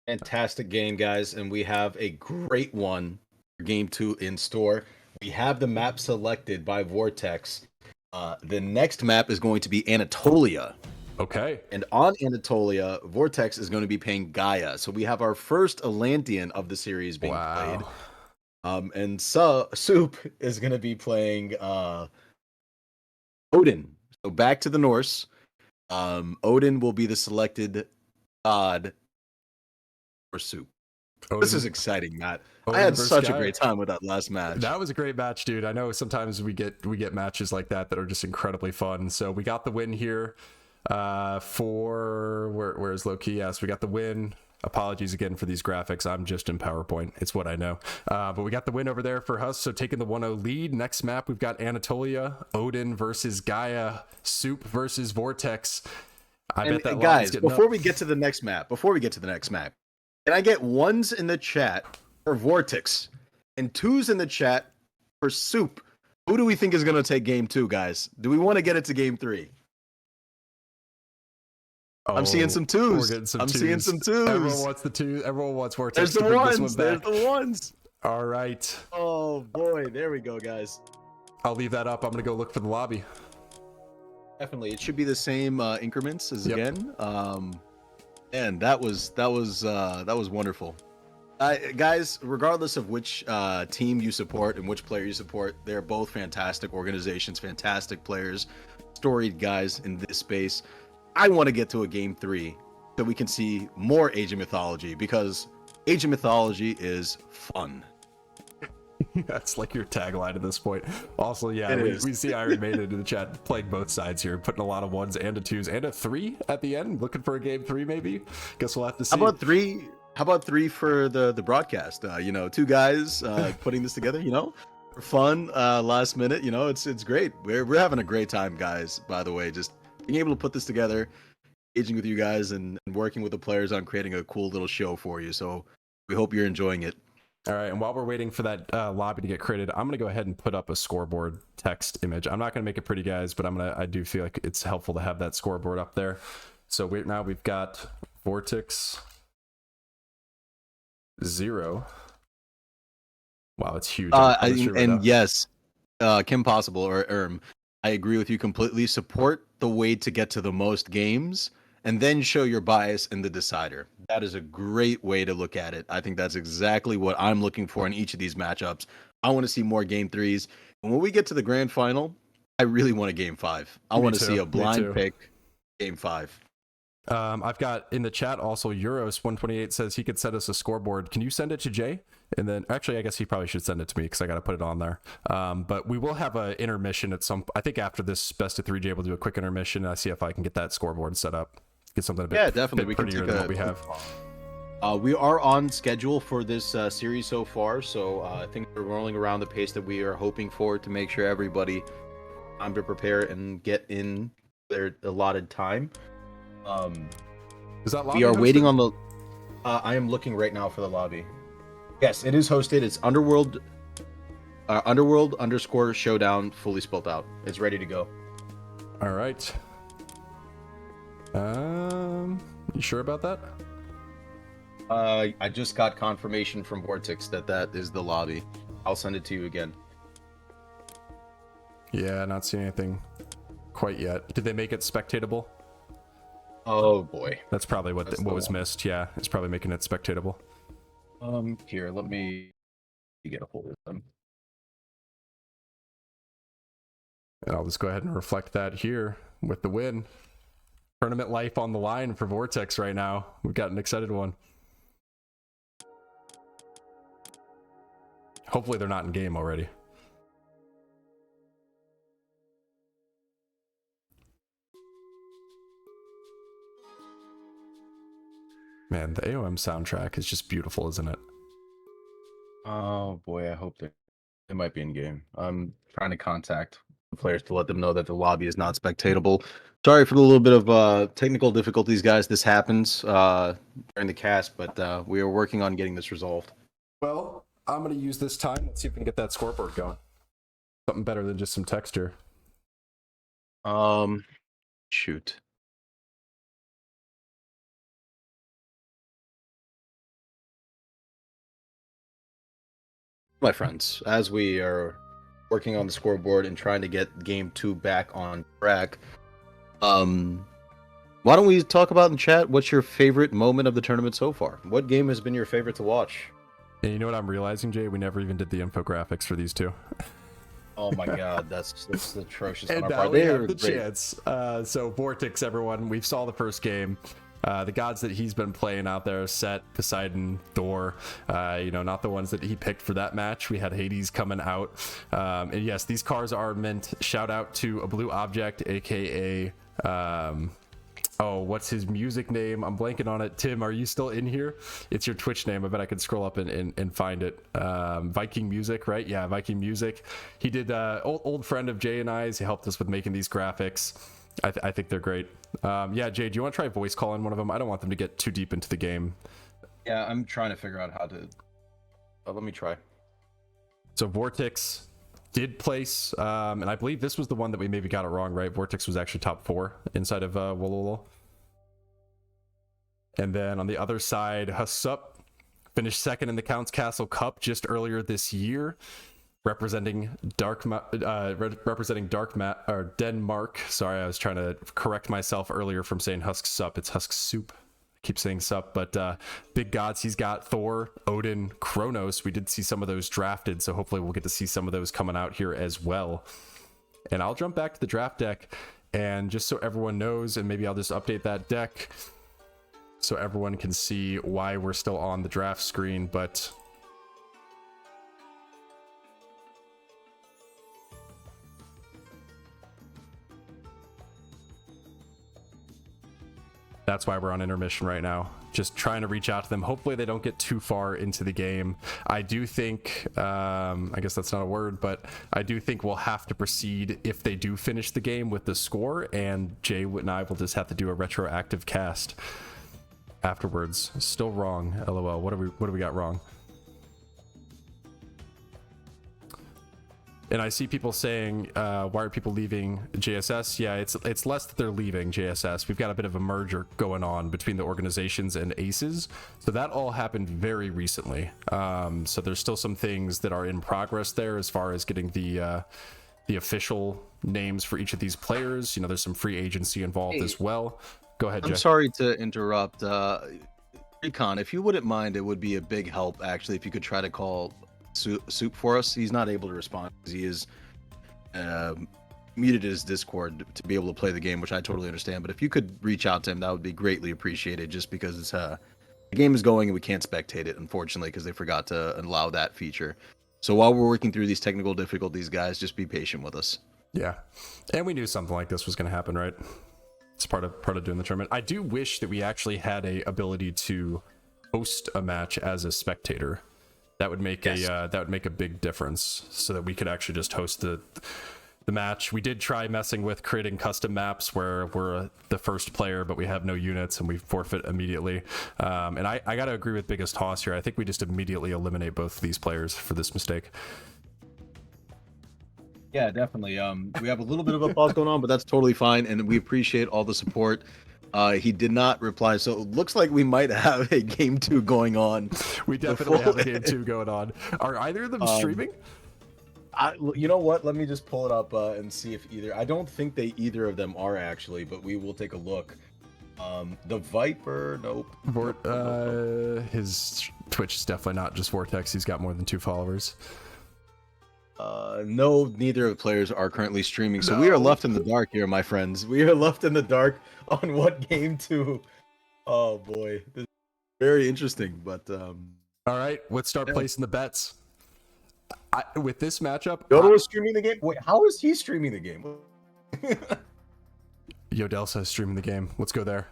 Fantastic game, guys, and we have a great one for game 2 in store. We have the map selected by VortiX. The next map is going to be Anatolia. Okay. And on Anatolia, VortiX is going to be playing Gaia. So we have our first Atlantean of the series being played. And Soup is going to be playing Odin. So back to the Norse. Odin will be the selected god for Soup. Odin. This is exciting, Matt. Odin, I had such a great time with that last match. That was a great match, dude. I know sometimes we get matches like that are just incredibly fun. So we got the win here for where's Loki? Yes, we got the win. Apologies again for these graphics. I'm just in PowerPoint. It's what I know. But we got the win over there for Hus. So taking the 1-0 lead. Next map, we've got Anatolia, Odin versus Gaia, Soup versus VortiX. I bet that guys, before we get to the next map, can I get ones in the chat for VortiX and twos in the chat for Soup? Who do we think is going to take game 2, guys? Do we want to get it to game 3? I'm seeing some twos. Seeing some twos. Everyone wants the twos. Everyone wants VortiX. There's the ones. There's the ones. All right. Oh boy, there we go, guys. I'll leave that up. I'm gonna go look for the lobby. Definitely, it should be the same increments as again. And that was wonderful. Guys, regardless of which team you support and which player you support, they're both fantastic organizations, fantastic players, storied guys in this space. I want to get to a game 3 so we can see more Age of Mythology, because Age of Mythology is fun. That's like your tagline at this point. Also, yeah, we see Iron Maiden in the chat playing both sides here, putting a lot of 1s and a 2s and a 3 at the end, looking for a game 3 maybe. Guess we'll have to see. How about 3 for the broadcast? 2 guys putting this together, for fun, last minute. It's great. We're having a great time, guys. By the way, just being able to put this together, engaging with you guys, and working with the players on creating a cool little show for you. So we hope you're enjoying it. All right, and while we're waiting for that lobby to get created, I'm gonna go ahead and put up a scoreboard text image. I'm not gonna make it pretty, guys, but I do feel like it's helpful to have that scoreboard up there. So now we've got VortiX 0. Wow, it's huge. Yes, Kim Possible or I agree with you completely. Support the way to get to the most games, and then show your bias in the decider. That is a great way to look at it. I think that's exactly what I'm looking for in each of these matchups. I want to see more game 3s. And when we get to the grand final, I really want a game 5. I want to see a blind pick game 5. I've got in the chat also Euros128 says he could send us a scoreboard. Can you send it to Jay? And then actually, I guess he probably should send it to me because I got to put it on there. But we will have an intermission at some. I think after this best of 3, Jay will do a quick intermission. And I see if I can get that scoreboard set up. Get something a bit, definitely. Bit prettier than what we have. We are on schedule for this series so far, so I think we're rolling around the pace that we are hoping for to make sure everybody time to prepare and get in their allotted time. Is that lobby we are hosted? Waiting on the. I am looking right now for the lobby. Yes, it is hosted. It's Underworld. Underworld_Showdown fully spelled out. It's ready to go. All right. You sure about that? I just got confirmation from VortiX that is the lobby. I'll send it to you again. Yeah, not seeing anything quite yet. Did they make it spectatable? Oh boy. That's probably what was one. missed. Yeah, it's probably making it spectatable. Here, let me get a hold of them. And I'll just go ahead and reflect that here with the win. Tournament life on the line for VortiX right now. We've got an excited one. Hopefully they're not in game already. Man, the AOM soundtrack is just beautiful, isn't it? Oh boy, I hope they might be in game. I'm trying to contact the players to let them know that the lobby is not spectatable. Sorry for the little bit of technical difficulties, guys. This happens during the cast, but we are working on getting this resolved. Well, I'm going to use this time. Let's see if we can get that scoreboard going. Something better than just some texture. Shoot. My friends, as we are working on the scoreboard and trying to get game 2 back on track, why don't we talk about in chat what's your favorite moment of the tournament so far? What game has been your favorite to watch? And you know what I'm realizing, Jay? We never even did the infographics for these two. Oh my god, that's atrocious on And our now part. we They have are the great. chance. So VortiX, everyone, we saw the first game. The gods that he's been playing out there, Set, Poseidon, Thor, not the ones that he picked for that match. We had Hades coming out. And yes, these cars are mint. Shout out to a blue object, aka what's his music name? I'm blanking on it. Tim, are you still in here? It's your Twitch name. I bet I could scroll up and find it. Viking Music, right? Yeah, Viking Music. He did old friend of Jay and I's. He helped us with making these graphics. I think they're great. Yeah, Jay, do you want to try voice calling one of them? I don't want them to get too deep into the game. Yeah, I'm trying to figure out how to. Let me try. So VortiX did place, and I believe this was the one that we maybe got it wrong, right? VortiX was actually top 4 inside of Wololo. And then on the other side, HUSKSUPPE finished second in the Count's Castle Cup just earlier this year, representing Denmark. Sorry, I was trying to correct myself earlier from saying HUSKSUPPE. It's HUSKSUPPE. Keep saying sup, but big gods, he's got Thor, Odin, Kronos. We did see some of those drafted, so hopefully we'll get to see some of those coming out here as well. And I'll jump back to the draft deck, and just so everyone knows, and maybe I'll just update that deck so everyone can see why we're still on the draft screen. But that's why we're on intermission right now. Just trying to reach out to them. Hopefully they don't get too far into the game. I do think, I guess that's not a word, but I do think we'll have to proceed if they do finish the game with the score, and Jay and I will just have to do a retroactive cast afterwards. Still wrong, LOL. What do we got wrong? And I see people saying, why are people leaving JSS? Yeah, it's less that they're leaving JSS. We've got a bit of a merger going on between the organizations and ACES. So that all happened very recently. So there's still some things that are in progress there as far as getting the official names for each of these players. You know, there's some free agency involved as well. Go ahead, Jay. I'm sorry to interrupt. Recon, if you wouldn't mind, it would be a big help, actually, if you could try to call Soup for us. He's not able to respond because he is muted his Discord to be able to play the game, which I totally understand. But if you could reach out to him, that would be greatly appreciated, just because it's, the game is going and we can't spectate it, unfortunately, because they forgot to allow that feature. So while we're working through these technical difficulties, guys, just be patient with us. Yeah, and we knew something like this was going to happen, right? It's part of doing the tournament. I do wish that we actually had a ability to host a match as a spectator. That would make a big difference, so that we could actually just host the match. We did try messing with creating custom maps where we're the first player, but we have no units and we forfeit immediately. And I gotta agree with Biggest Hoss here. I think we just immediately eliminate both of these players for this mistake. Yeah, definitely. We have a little bit of a pause going on, but that's totally fine, and we appreciate all the support. He did not reply, so it looks like we might have a game 2 going on. We definitely have a game 2 going on. Are either of them streaming? You know what? Let me just pull it up and see if either. I don't think either of them are actually, but we will take a look. The Viper, nope. His Twitch is definitely not just VortiX. He's got more than 2 followers. No, neither of the players are currently streaming, so we are left in the dark here, my friends. We are left in the dark on what game 2. Oh boy, this is very interesting. But all right, let's start placing the bets. With this matchup, Yoda was streaming the game. Wait, how is he streaming the game? Yodel says streaming the game. Let's go there.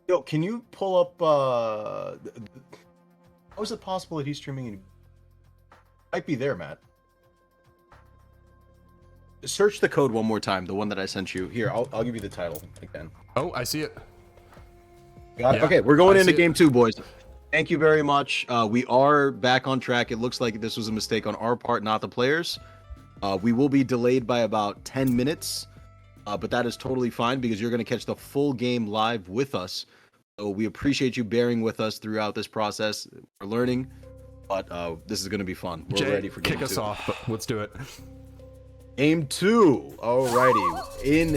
Yo, can you pull up? How is it possible that he's streaming? Might be there, Matt. Search the code one more time. The one that I sent you. Here, I'll give you the title again. Oh, I see it. Got it. Okay, we're going into game 2, boys. Thank you very much. We are back on track. It looks like this was a mistake on our part, not the players. We will be delayed by about 10 minutes, but that is totally fine because you're going to catch the full game live with us. So we appreciate you bearing with us throughout this process. We're learning, but this is going to be fun. We're ready for game 2. Kick us off, but let's do it. Game 2. Alrighty. In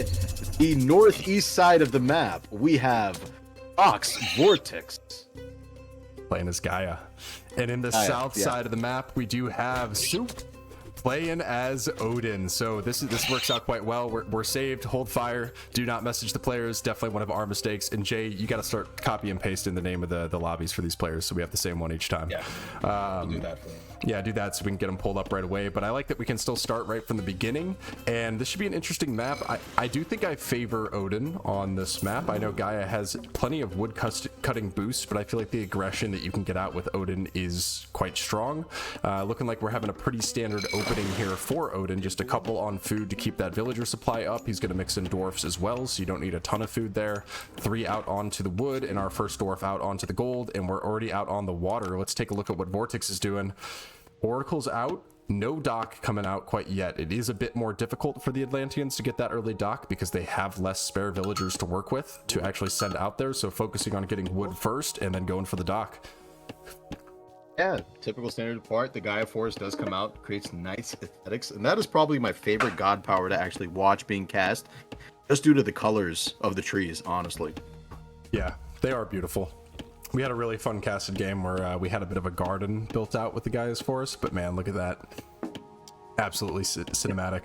the northeast side of the map, we have VortiX. Playing as Gaia. And in the south side of the map, we do have Soup playing as Odin. So this works out quite well. We're saved. Hold fire. Do not message the players. Definitely one of our mistakes. And Jay, you got to start copy and pasting the name of the lobbies for these players so we have the same one each time. Yeah, I'll do that for you. Yeah, do that so we can get them pulled up right away. But I like that we can still start right from the beginning. And this should be an interesting map. I do think I favor Odin on this map. I know Gaia has plenty of wood cutting boosts, but I feel like the aggression that you can get out with Odin is quite strong. Looking like we're having a pretty standard opening here for Odin. Just a couple on food to keep that villager supply up. He's going to mix in dwarfs as well, so you don't need a ton of food there. 3 out onto the wood, and our first dwarf out onto the gold, and we're already out on the water. Let's take a look at what VortiX is doing. Oracle's out. No dock coming out quite yet. It is a bit more difficult for the Atlanteans to get that early dock because they have less spare villagers to work with to actually send out there. So focusing on getting wood first and then going for the dock. Yeah, typical standard part. The Gaia Forest does come out, creates nice aesthetics, and that is probably my favorite god power to actually watch being cast, just due to the colors of the trees, honestly. Yeah, they are beautiful. We had a really fun casted game where we had a bit of a garden built out with the Gaia's Forest, but man, look at that. Absolutely cinematic.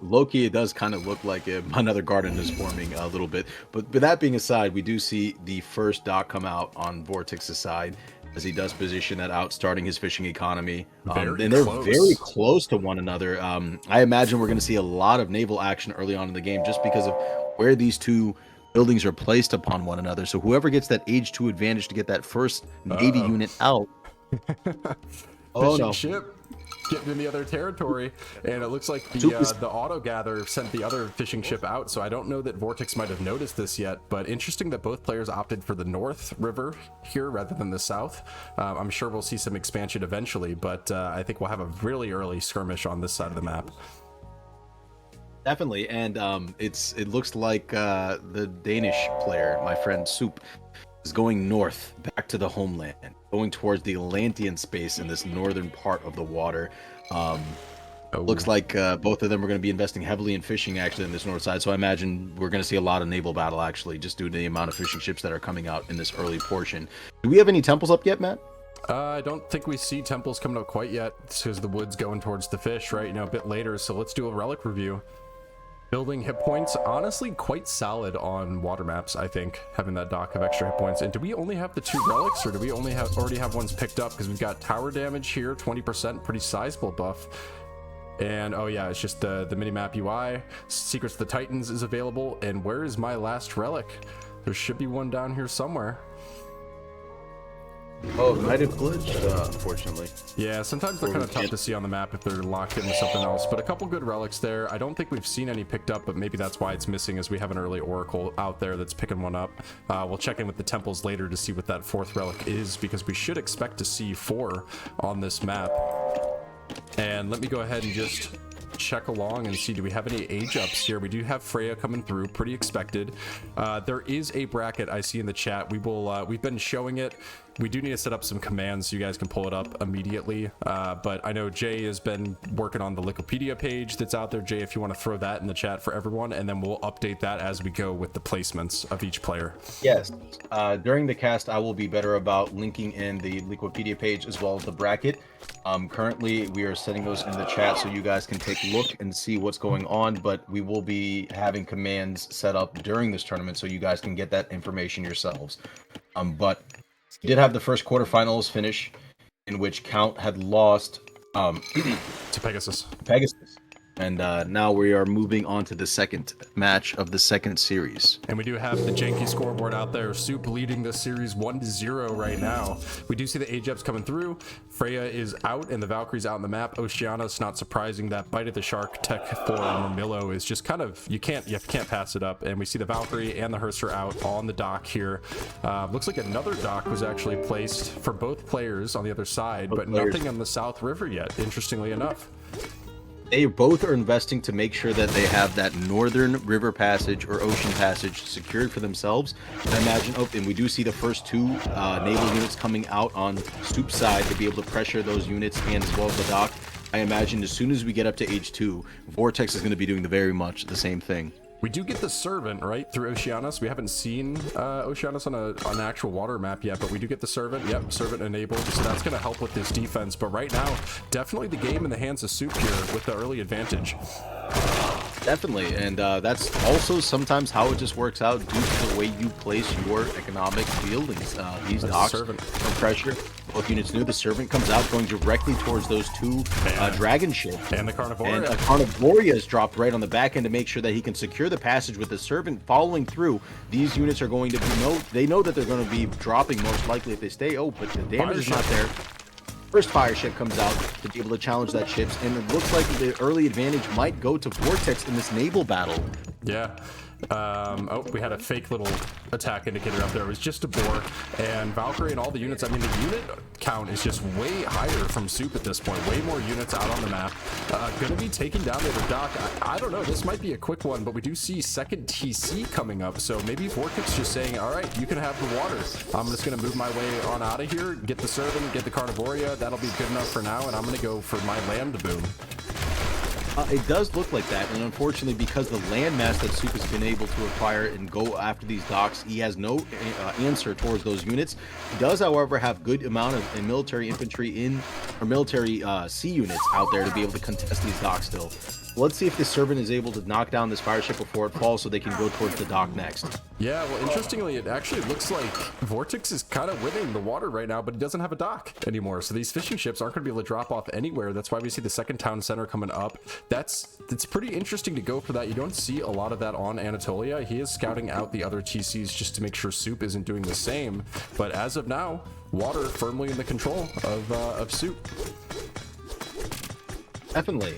Loki, it does kind of look like another garden is forming a little bit. But that being aside, we do see the first dock come out on VortiX's side as he does position that out, starting his fishing economy. And they're very close to one another. I imagine we're going to see a lot of naval action early on in the game just because of where these two buildings are placed upon one another. So whoever gets that age 2 advantage to get that first Navy unit out. Fishing ship getting in the other territory, and it looks like the auto gather sent the other fishing ship out. So I don't know that VortiX might have noticed this yet, but interesting that both players opted for the North River here rather than the South. I'm sure we'll see some expansion eventually, but I think we'll have a really early skirmish on this side of the map. Definitely, and it looks like the Danish player, my friend Soup, is going north, back to the homeland, going towards the Atlantean space in this northern part of the water. Looks like both of them are going to be investing heavily in fishing actually in this north side, so I imagine we're going to see a lot of naval battle actually, just due to the amount of fishing ships that are coming out in this early portion. Do we have any temples up yet, Matt? I don't think we see temples coming up quite yet, because the wood's going towards the fish, right? You know, a bit later, so let's do a relic review. Building hit points, honestly quite solid on water maps, I think, having that dock of extra hit points. And do we only have the 2 relics, or do we only already have ones picked up? Because we've got tower damage here, 20%, pretty sizable buff. And oh yeah, it's just the minimap UI. Secrets of the Titans is available. And where is my last relic? There should be one down here somewhere. Oh, it might have glitched, unfortunately. Yeah, sometimes they're kind of tough to see on the map if they're locked into something else, but a couple good relics there. I don't think we've seen any picked up, but maybe that's why it's missing, as we have an early Oracle out there that's picking one up. We'll check in with the temples later to see what that 4th relic is, because we should expect to see 4 on this map. And let me go ahead and just check along and see, do we have any age ups here? We do have Freya coming through, pretty expected. There is a bracket I see in the chat. We've been showing it. We do need to set up some commands so you guys can pull it up immediately. But I know Jay has been working on the Wikipedia page that's out there. Jay, if you want to throw that in the chat for everyone, and then we'll update that as we go with the placements of each player. Yes. During the cast, I will be better about linking in the Wikipedia page as well as the bracket. Currently, we are setting those in the chat so you guys can take a look and see what's going on, but we will be having commands set up during this tournament so you guys can get that information yourselves. But we did have the first quarterfinals finish in which Count had lost To Pegasus. And now we are moving on to the second match of the second series. And we do have the janky scoreboard out there. Soup leading this series 1-0 right now. We do see the age ups coming through. Freya is out and the Valkyrie's out on the map. Oceanus, not surprising. That Bite of the Shark tech for Murmillo is just kind of, you can't pass it up. And we see the Valkyrie and the Hearser out on the dock here. Looks like another dock was actually placed for both players on the other side, but nothing on the South River yet, interestingly enough. They both are investing to make sure that they have that northern river passage or ocean passage secured for themselves. And I imagine, and we do see the first two naval units coming out on Stoop's side to be able to pressure those units and as well as the dock. I imagine as soon as we get up to H2, VortiX is going to be doing very much the same thing. We do get the Servant, right, through Oceanus. We haven't seen Oceanus on an actual water map yet, but we do get the Servant. Yep, Servant enabled, so that's going to help with this defense. But right now, definitely the game in the hands of Soup here with the early advantage. Definitely, and that's also sometimes how it just works out due to the way you place your economic buildings. These docks are pressure. Both units knew the Servant comes out going directly towards those two dragon ships. And the Carnivoria. And Carnivoria is dropped right on the back end to make sure that he can secure the passage with the Servant following through. These units are going to be, they know that they're going to be dropping most likely if they stay. But the damage is not there. First fire ship comes out to be able to challenge that ship, and it looks like the early advantage might go to VortiX in this naval battle. Yeah. Oh, we had a fake little attack indicator up there. It was just a bore, and Valkyrie and all the units, I mean, the unit count is just way higher from Soup at this point. Way more units out on the map. Gonna be taking down the other dock. I don't know, this might be a quick one, but we do see second TC coming up, so maybe VortiX just saying, all right, you can have the water. I'm just gonna move my way on out of here, get the Servant, get the Carnivoria. That'll be good enough for now, and I'm gonna go for my land boom. It does look like that, and unfortunately, because the landmass that Soup has been able to acquire and go after these docks, he has no answer towards those units. He does, however, have good amount of military infantry or military sea units out there to be able to contest these docks still. Let's see if the Servant is able to knock down this fire ship before it falls so they can go towards the dock next. Yeah, well, interestingly, it actually looks like VortiX is kind of winning the water right now, but he doesn't have a dock anymore. So these fishing ships aren't going to be able to drop off anywhere. That's why we see the second town center coming up. It's pretty interesting to go for that. You don't see a lot of that on Anatolia. He is scouting out the other TCs just to make sure Soup isn't doing the same. But as of now, water firmly in the control of Soup. Definitely.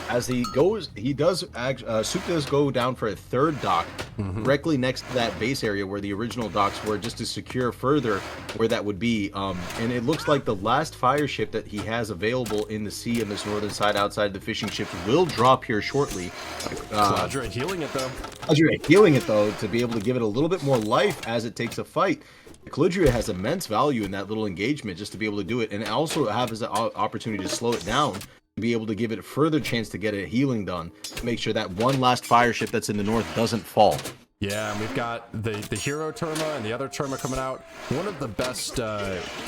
As he goes, Soup does go down for a third dock directly next to that base area where the original docks were, just to secure further where that would be. And it looks like the last fire ship that he has available in the sea on this northern side outside the fishing ships will drop here shortly. Cladra healing it though. Cladra healing it though to be able to give it a little bit more life as it takes a fight. Caludria has immense value in that little engagement just to be able to do it, and also have an opportunity to slow it down. Be able to give it a further chance to get a healing done to make sure that one last fire ship that's in the north doesn't fall. Yeah, and we've got the hero Terma and the other Terma coming out. One of the best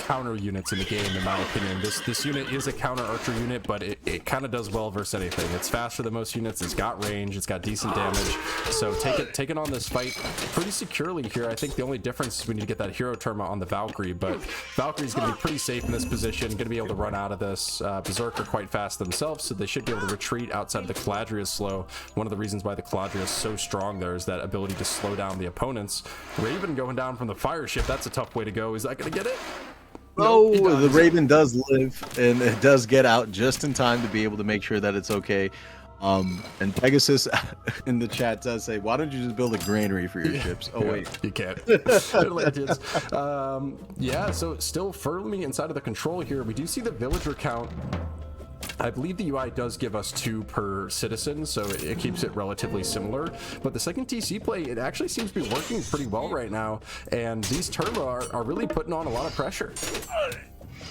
counter units in the game, in my opinion. This unit is a counter archer unit, but it kind of does well versus anything. It's faster than most units. It's got range. It's got decent damage. So taking on this fight pretty securely here. I think the only difference is we need to get that hero Terma on the Valkyrie, but Valkyrie's going to be pretty safe in this position. Going to be able to run out of this. Berserker quite fast themselves, so they should be able to retreat outside of the Caladria slow. One of the reasons why the Caladria is so strong there is that ability to slow down the opponents. Raven going down from the fire ship, that's a tough way to go. Is that going to get it? Oh, no, the Raven does live, and it does get out just in time to be able to make sure that it's okay. And Pegasus in the chat does say, why don't you just build a granary for your ships? Oh, wait. You can't. Yeah, so still firmly inside of the control here. We do see the villager count I believe the UI does give us 2 per citizen, so it keeps it relatively similar. But the second TC play, it actually seems to be working pretty well right now, and these Terma are really putting on a lot of pressure.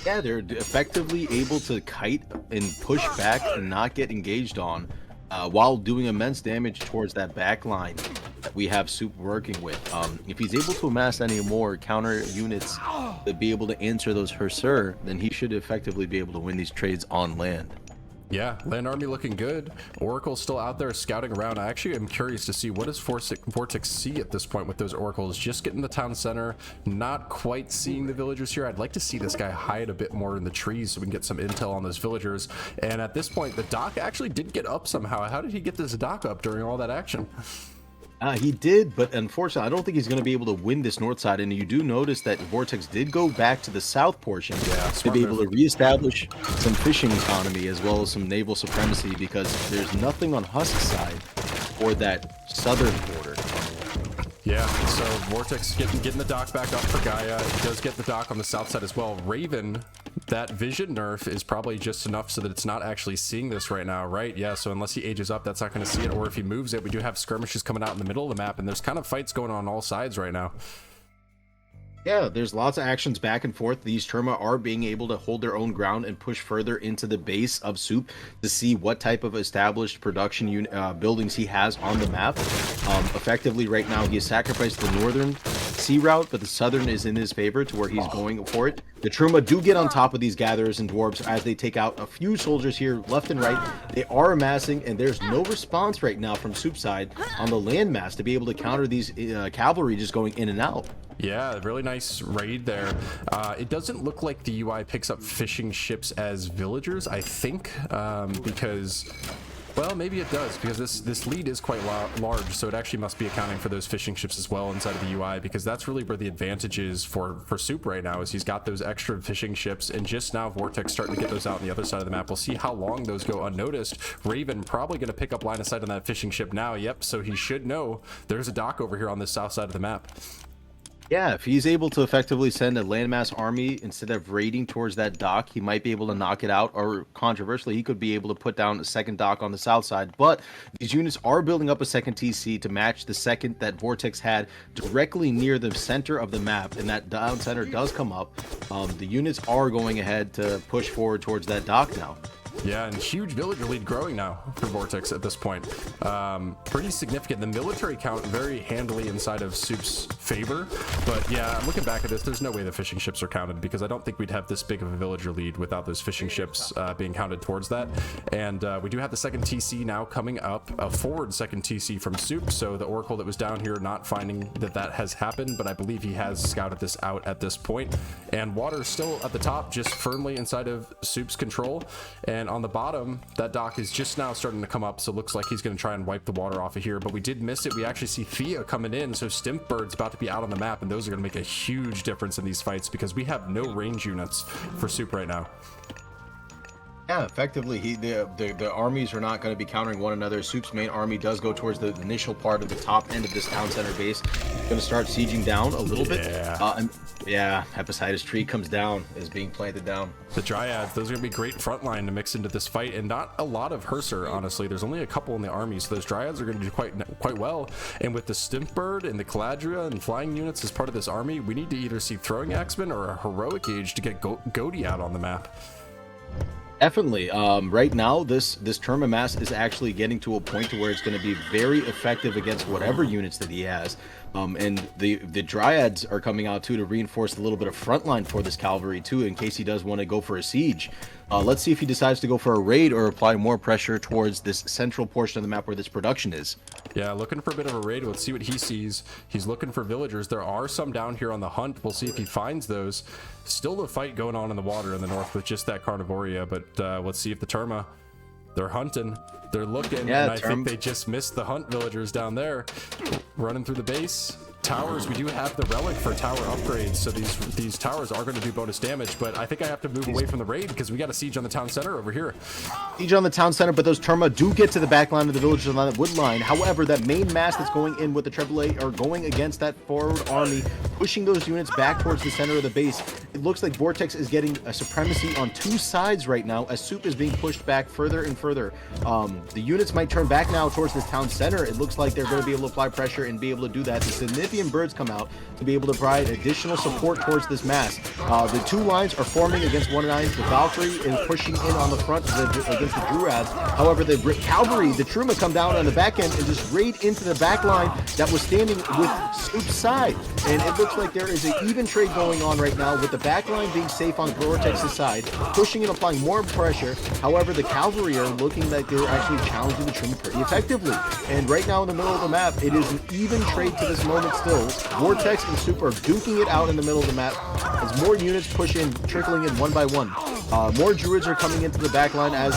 Yeah, they're effectively able to kite and push back and not get engaged on, while doing immense damage towards that back line that we have Soup working with. If he's able to amass any more counter units to be able to answer those Hussur, then he should effectively be able to win these trades on land. Yeah, land army looking good. Oracle's still out there scouting around. I actually am curious to see what does VortiX see at this point with those Oracles. Just getting the town center, not quite seeing the villagers here. I'd like to see this guy hide a bit more in the trees so we can get some intel on those villagers. And at this point, the dock actually did get up somehow. How did he get this dock up during all that action? He did, but unfortunately, I don't think he's going to be able to win this north side. And you do notice that VortiX did go back to the south portion to be able to reestablish some fishing economy as well as some naval supremacy, because there's nothing on Husk's side for that southern border. Yeah, so VortiX getting the dock back up for Gaia. He does get the dock on the south side as well. Raven, that vision nerf is probably just enough so that it's not actually seeing this right now, right? Yeah, so unless he ages up, that's not going to see it. Or if he moves it, we do have skirmishes coming out in the middle of the map, and there's kind of fights going on all sides right now. Yeah, there's lots of actions back and forth. These Terma are being able to hold their own ground and push further into the base of Soup to see what type of established production buildings he has on the map. Effectively, right now, he has sacrificed the northern sea route, but the southern is in his favor to where he's going for it. The Truma do get on top of these gatherers and dwarves as they take out a few soldiers here left and right. They are amassing, and there's no response right now from Soup's side on the landmass to be able to counter these cavalry just going in and out. Yeah, really nice raid there. It doesn't look like the UI picks up fishing ships as villagers, I think, because, well, maybe it does, because this lead is quite large, so it actually must be accounting for those fishing ships as well inside of the UI, because that's really where the advantage is for Soup right now, is he's got those extra fishing ships, and just now VortiX starting to get those out on the other side of the map. We'll see how long those go unnoticed. Raven probably going to pick up line of sight on that fishing ship now. Yep, so he should know there's a dock over here on the south side of the map. Yeah, if he's able to effectively send a landmass army instead of raiding towards that dock, he might be able to knock it out, or controversially, he could be able to put down a second dock on the south side. But these units are building up a second TC to match the second that VortiX had directly near the center of the map, and that down center does come up. The units are going ahead to push forward towards that dock now. Yeah, and huge villager lead growing now for VortiX at this point. Pretty significant. The military count very handily inside of Soup's favor. But yeah, I'm looking back at this. There's no way the fishing ships are counted, because I don't think we'd have this big of a villager lead without those fishing ships being counted towards that. And we do have the second TC now coming up, a forward second TC from Soup. So the Oracle that was down here not finding that has happened, but I believe he has scouted this out at this point. And water still at the top, just firmly inside of Soup's control. And on the bottom, that dock is just now starting to come up, so it looks like he's going to try and wipe the water off of here, but we did miss it. We actually see Thea coming in, so Stimpbird's about to be out on the map, and those are going to make a huge difference in these fights, because we have no range units for Soup right now. Yeah, effectively, the armies are not going to be countering one another. Soup's main army does go towards the initial part of the top end of this town center base. Going to start sieging down a little bit. Yeah, Hepatitis tree comes down, is being planted down. The Dryads, those are going to be great frontline to mix into this fight, and not a lot of Hussur, honestly. There's only a couple in the army, so those Dryads are going to do quite well. And with the Stimpbird and the Caladria and flying units as part of this army, we need to either see Throwing Axemen or a Heroic Age to get Goaty out on the map. Definitely. Right now, this Terma mass is actually getting to a point to where it's going to be very effective against whatever units that he has. And the Dryads are coming out too to reinforce a little bit of front line for this cavalry too, in case he does want to go for a siege. Let's see if he decides to go for a raid or apply more pressure towards this central portion of the map where this production is. Yeah, looking for a bit of a raid. Let's see what he sees. He's looking for villagers. There are some down here on the hunt. We'll see if he finds those. Still a fight going on in the water in the north with just that Carnivoria, but let's see if the Terma, they're hunting. They're looking, Yeah, and I think they just missed the hunt villagers down there, running through the base. Towers, we do have the relic for tower upgrades, so these towers are going to do bonus damage, but I think I have to move away from the raid because we got a siege on the town center over here. Siege on the town center, but those Terma do get to the back line of the villagers on that wood line. However, that main mass that's going in with the AAA are going against that forward army, pushing those units back towards the center of the base. It looks like VortiX is getting a supremacy on two sides right now as Soup is being pushed back further and further. The units might turn back now towards this town center. It looks like they're going to be able to apply pressure and be able to do that. The Signifiant birds come out to be able to provide additional support towards this mass. The two lines are forming against one another. The Valkyrie is pushing in on the front against the Druads. However, the cavalry, the Truma, come down on the back end and just raid into the back line that was standing with Soup's side. And it looks like there is an even trade going on right now with the back line being safe on VorTX's side, pushing and applying more pressure. However, the cavalry are looking like they're actually challenging the Truma pretty effectively. And right now in the middle of the map, it is an even trade to this moment still. VortiX and Soup are duking it out in the middle of the map as more units push in, trickling in one by one. More druids are coming into the back line as,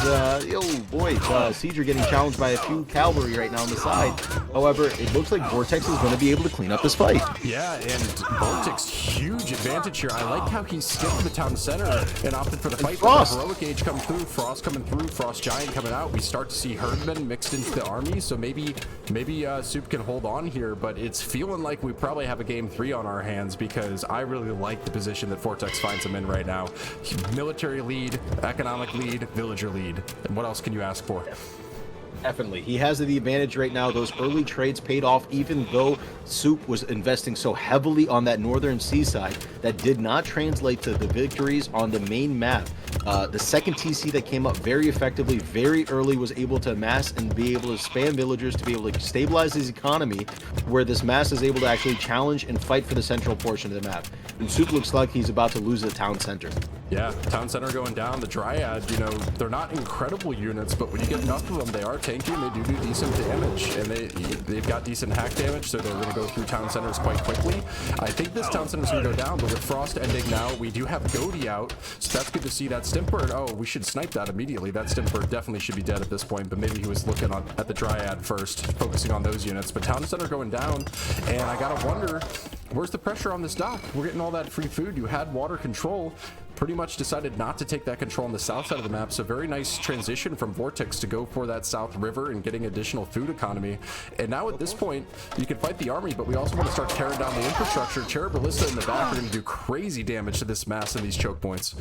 Siege are getting challenged by a few cavalry right now on the side. However, it looks like VortiX is going to be able to clean up this fight. Yeah, and VortiX, huge advantage here. I like how he skipped the town center and opted for the fight. Frost. Heroic Age coming through, Frost coming through, Frost Giant coming out. We start to see Herdmen mixed into the army, so maybe Soup can hold on here, but it's feeling like we probably have a game 3 on our hands because I really like the position that VortiX finds him in right now. Military lead, economic lead, villager lead. And what else can you ask for? Definitely. He has the advantage right now. Those early trades paid off even though Soup was investing so heavily on that northern seaside. That did not translate to the victories on the main map. The second TC that came up very effectively, very early, was able to amass and be able to spam villagers to be able to stabilize his economy, where this mass is able to actually challenge and fight for the central portion of the map. And Soup looks like he's about to lose the town center. Yeah, town center going down. The Dryad, they're not incredible units, but when you get enough of them, they are tanky and they do decent damage. And they've got decent hack damage, so they're going to go through town centers quite quickly. I think this town center's going to go down, but with Frost ending now, we do have Goaty out, so that's good to see. That Stimpbird, oh, we should snipe that immediately. That Stimpbird definitely should be dead at this point, but maybe he was looking at the Dryad first, focusing on those units. But town center going down, and I gotta wonder, where's the pressure on this dock? We're getting all that free food. You had water control. Pretty much decided not to take that control on the south side of the map, so very nice transition from VortiX to go for that south river and getting additional food economy. And now at this point, you can fight the army, but we also want to start tearing down the infrastructure. Cherub Ballista in the back are going to do crazy damage to this mass and these choke points.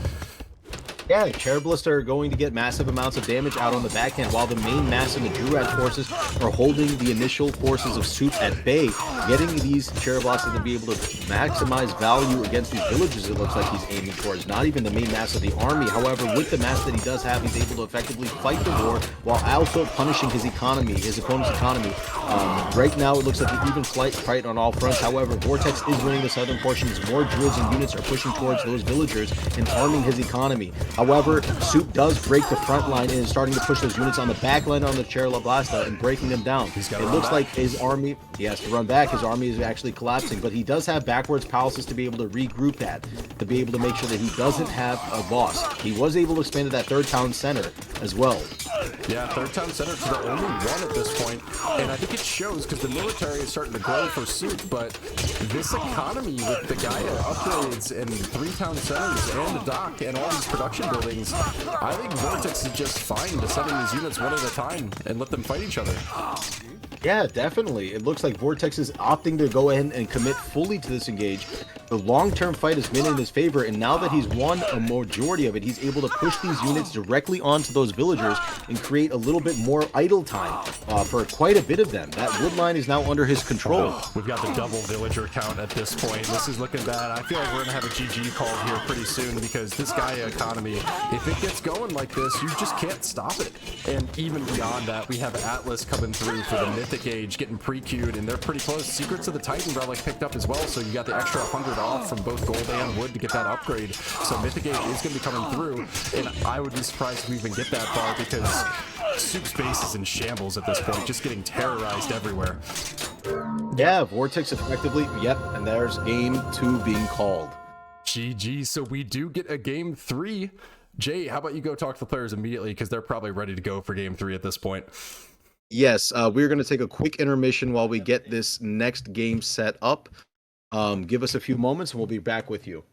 Yeah, Cherub Ballista are going to get massive amounts of damage out on the back end, while the main mass and the Druad forces are holding the initial forces of Soup at bay, getting these Cherub Ballista to be able to maximize value against these villages. It looks like he's aiming towards, not even the main mass of the army. However, with the mass that he does have, he's able to effectively fight the war while also punishing his economy, his opponent's economy. Right now, it looks like an even fight on all fronts. However, VortiX is winning the southern portions. More druids and units are pushing towards those villagers and arming his economy. However, Soup does break the front line and is starting to push those units on the back line on the Cherub Ballista and breaking them down. It looks like his army, he has to run back. His army is actually collapsing, but he does have backwards palaces to be able to regroup that, to be able to make sure that he doesn't have a loss. He was able to expand to that third town center as well. Yeah, third town center to the only one at this point, and I think it shows because the military is starting to grow for Soup, but this economy with the Gaia upgrades and 3 town centers and the dock and all these production buildings, I think VortiX is just fine to sending these units one at a time and let them fight each other. Yeah, definitely. It looks like VortiX is opting to go ahead and commit fully to this engage. The long-term fight has been in his favor, and now that he's won a majority of it, he's able to push these units directly onto those villagers and create a little bit more idle time for quite a bit of them. That wood line is now under his control. We've got the double villager count at this point. This is looking bad. I feel like we're going to have a GG called here pretty soon because this Gaia economy, if it gets going like this, you just can't stop it. And even beyond that, we have Atlas coming through for the Mythic Age, getting pre-queued, and they're pretty close. Secrets of the Titan Relic picked up as well, so you got the extra 100 off from both gold and wood to get that upgrade. So Mythic Age is going to be coming through, and I would be surprised if we even get that far because Soup's base is in shambles at this point, just getting terrorized everywhere. Yeah, VortiX effectively, yep, and there's game 2 being called. GG, so we do get a game 3. Jay, how about you go talk to the players immediately, because they're probably ready to go for game 3 at this point. Yes, we're going to take a quick intermission while we get this next game set up. Give us a few moments and we'll be back with you.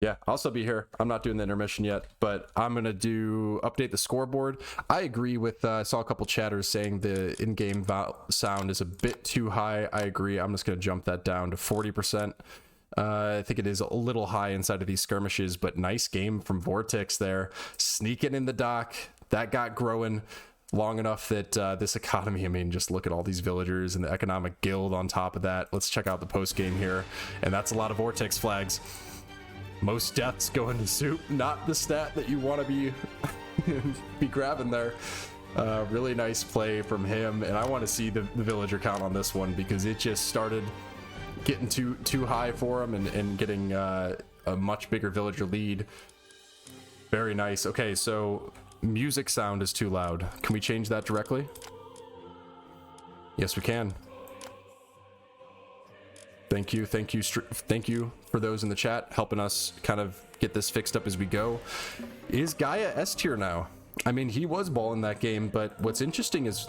Yeah, I'll still be here. I'm not doing the intermission yet, but I'm going to update the scoreboard. I agree with, I saw a couple chatters saying the in-game sound is a bit too high. I agree. I'm just going to jump that down to 40%. I think it is a little high inside of these skirmishes, but nice game from VortiX there. Sneaking in the dock. That got growing long enough that this economy, I mean, just look at all these villagers and the economic guild on top of that. Let's check out the post game here. And that's a lot of VortiX flags. Most deaths going to Soup, not the stat that you want to be grabbing there. Really nice play from him, and I want to see the villager count on this one, because it just started getting too high for him and getting a much bigger villager lead. Very nice. Okay, so music sound is too loud. Can we change that directly? Yes, we can. Thank you for those in the chat helping us kind of get this fixed up as we go. Is Gaia S tier now? I mean, he was balling that game, but what's interesting is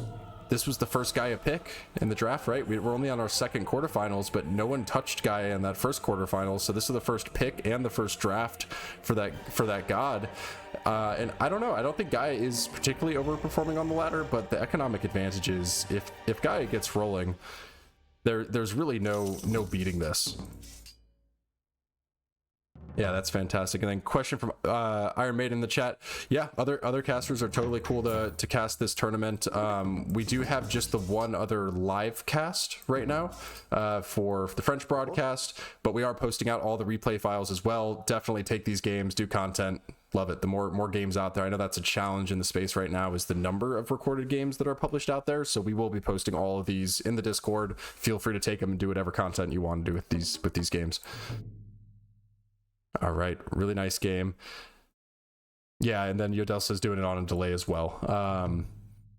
this was the first Gaia pick in the draft, right? We're only on our second quarterfinals, but no one touched Gaia in that first quarterfinal, so this is the first pick and the first draft for that god. And I don't know, I don't think Gaia is particularly overperforming on the ladder, but the economic advantage is if Gaia gets rolling, there's really no beating this. Yeah, that's fantastic. And then question from Iron Maiden in the chat. Yeah, other casters are totally cool to cast this tournament. We do have just the one other live cast right now for the French broadcast, but we are posting out all the replay files as well. Definitely take these games, do content. Love it. The more games out there. I know that's a challenge in the space right now, is the number of recorded games that are published out there. So we will be posting all of these in the Discord. Feel free to take them and do whatever content you want to do with these games. All right, really nice game. Yeah, and then Yodelsa's doing it on a delay as well.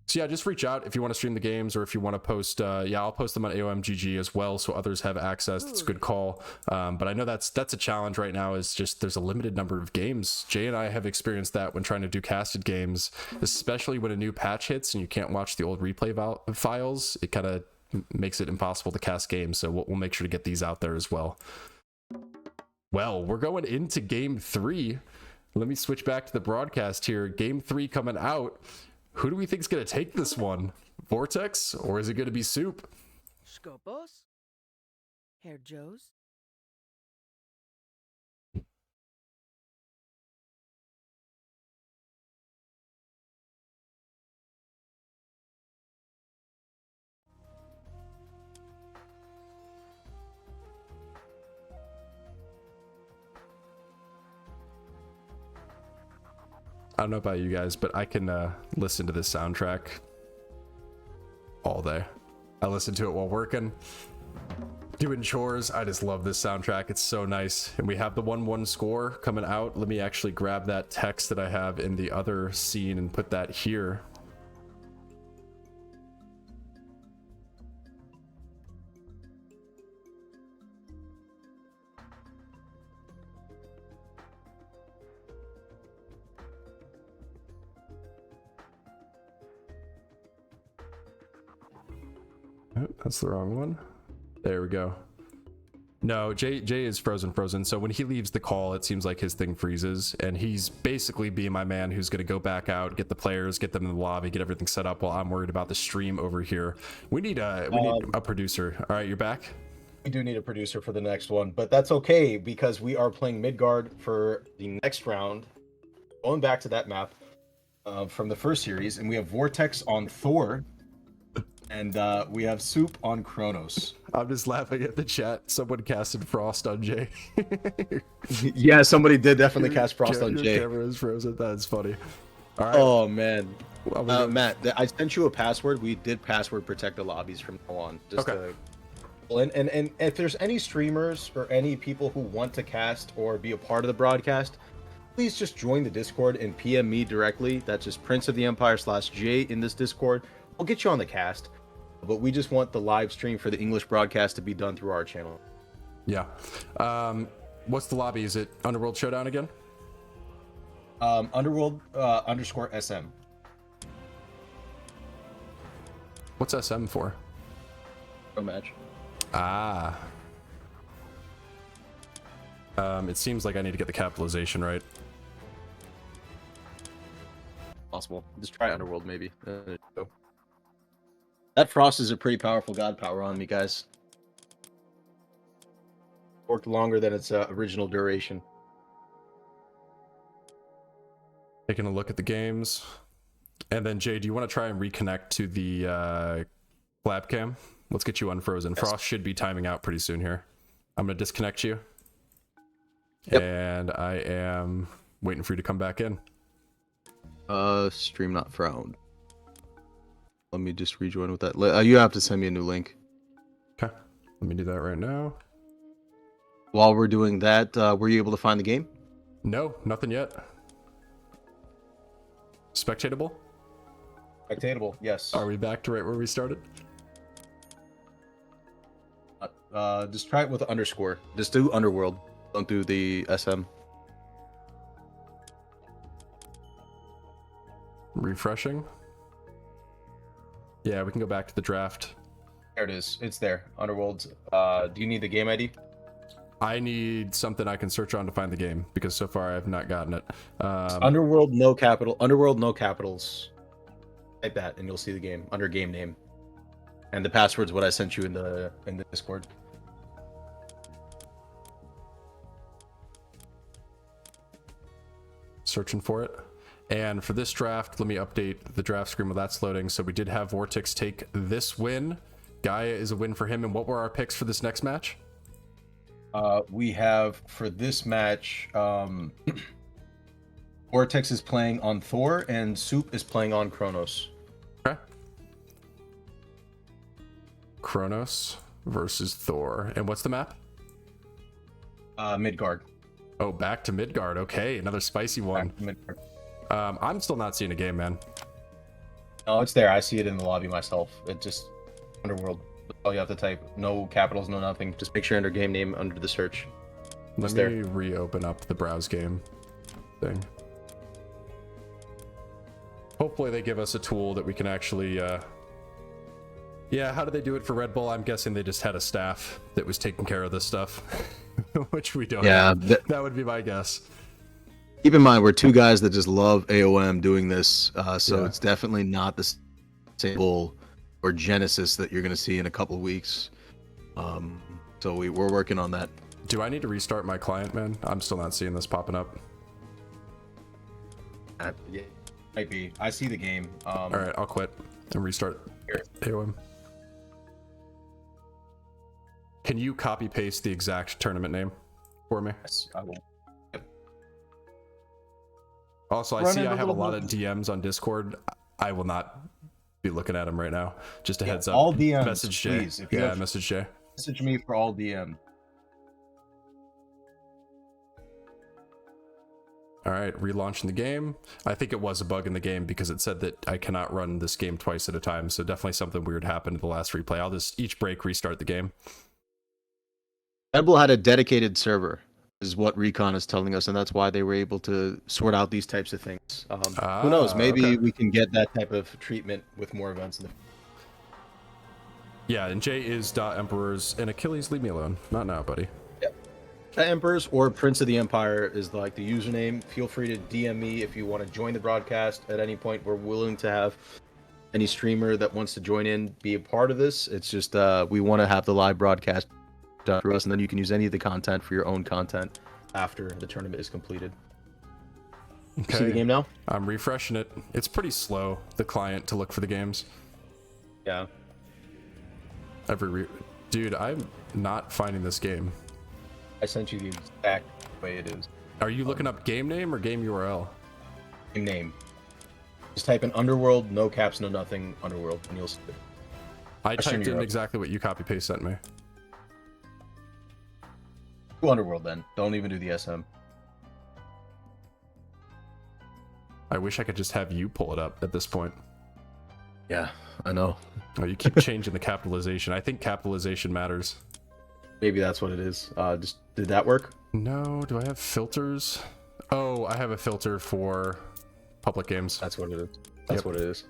So yeah, just reach out if you want to stream the games, or if you want to post. Yeah, I'll post them on AOMGG as well, so others have access. That's a good call. But I know that's a challenge right now. Is just there's a limited number of games. Jay and I have experienced that when trying to do casted games, especially when a new patch hits and you can't watch the old replay files. It kind of makes it impossible to cast games. So we'll make sure to get these out there as well. Well, we're going into game 3. Let me switch back to the broadcast here. Game 3 coming out. Who do we think is going to take this one? VortiX, or is it going to be Soup? Skopos? Herr Joes? I don't know about you guys, but I can listen to this soundtrack all day. I listen to it while working, doing chores. I just love this soundtrack. It's so nice. And we have the 1-1 score coming out. Let me actually grab that text that I have in the other scene and put that here. Oh, that's the wrong one. There we go. No, Jay is frozen. So when he leaves the call, it seems like his thing freezes, and he's basically being my man who's going to go back out, get the players, get them in the lobby, get everything set up while I'm worried about the stream over here. We need a producer. All right, you're back. We do need a producer for the next one, but that's okay because we are playing Midgard for the next round. Going back to that map from the first series, and we have VortiX on Thor. And we have Soup on Kronos. I'm just laughing at the chat. Someone casted Frost on Jay. Yeah, somebody did definitely cast Frost on Jay. Your camera is frozen. That's funny. All right. Oh, man. Matt, I sent you a password. We did password protect the lobbies from now on. Just okay. And if there's any streamers or any people who want to cast or be a part of the broadcast, please just join the Discord and PM me directly. That's just Prince of the Empire /J in this Discord. We'll get you on the cast. But we just want the live stream for the English broadcast to be done through our channel. Yeah. What's the lobby? Is it Underworld Showdown again? Underworld underscore SM. What's SM for? Pro match. Ah. It seems like I need to get the capitalization right. Possible. Just try Underworld, maybe. There you go. That Frost is a pretty powerful god power on me, guys. Worked longer than its original duration. Taking a look at the games. And then, Jay, do you want to try and reconnect to the lab cam? Let's get you unfrozen. Yes. Frost should be timing out pretty soon here. I'm going to disconnect you. Yep. And I am waiting for you to come back in. Stream not found. Let me just rejoin with that. You have to send me a new link. Okay. Let me do that right now. While we're doing that, were you able to find the game? No, nothing yet. Spectatable? Spectatable, yes. Are we back to right where we started? Just try it with the underscore. Just do Underworld. Don't do the SM. Refreshing. Yeah, we can go back to the draft. There it is. It's there. Underworld. Do you need the game ID? I need something I can search on to find the game because so far I have not gotten it. Underworld, no capital. Underworld, no capitals. Type that, and you'll see the game under game name. And the password's what I sent you in the Discord. Searching for it. And for this draft, let me update the draft screen while that's loading. So we did have VortiX take this win. Gaia is a win for him. And what were our picks for this next match? We have for this match, VortiX is playing on Thor, and Soup is playing on Kronos. Okay. Kronos versus Thor. And what's the map? Midgard. Oh, back to Midgard. Okay, another spicy one. Midgard. I'm still not seeing a game, man. No, it's there. I see it in the lobby myself. It just Underworld. That's all you have to type. No capitals, no nothing. Just make sure enter game name under the search. Let me reopen up the browse game thing. Hopefully they give us a tool that we can actually yeah, how do they do it for Red Bull? I'm guessing they just had a staff that was taking care of this stuff. Which we don't have. That would be my guess. Keep in mind, we're two guys that just love AOM doing this, so Yeah. it's definitely not the same or Genesis that you're going to see in a couple of weeks. So we're working on that. Do I need to restart my client, man? I'm still not seeing this popping up. Yeah, might be. I see the game. All right, I'll quit and restart AOM. Can you copy paste the exact tournament name for me? Yes, I will. Also, I see I have a lot of DMs on Discord. I will not be looking at them right now. Just a heads up. All DMs, Message Jay. please. If you Yeah, have- message Jay. Message me for all DM. All right, relaunching the game. I think it was a bug in the game because it said that I cannot run this game twice at a time. So definitely something weird happened in the last replay. I'll just each break restart the game. Red Bull had a dedicated server, is what Recon is telling us, and that's why they were able to sort out these types of things. Who knows? Maybe okay. we can get that type of treatment with more events in the Yeah, and Jay is .emperors and Achilles. Leave me alone. Not now, buddy. Emperors or Prince of the Empire is like the username. Feel free to DM me if you want to join the broadcast at any point. We're willing to have any streamer that wants to join in be a part of this. It's just we want to have the live broadcast done for us, and then you can use any of the content for your own content after the tournament is completed. Okay. See the game now? I'm refreshing it. It's pretty slow, the client, to look for the games. Yeah. Dude, I'm not finding this game. I sent you the exact way it is. Are you looking up game name or game URL? Game name. Just type in Underworld, no caps, no nothing, Underworld, and you'll see it. I Assume typed you're in up. exactly what you copy paste sent me. Do Underworld then. Don't even do the SM. I wish I could just have you pull it up at this point. Yeah, I know. Oh, you keep changing the capitalization. I think capitalization matters. Maybe that's what it is. Did that work? No, do I have filters? Oh, I have a filter for public games. That's what it is. That's what it is.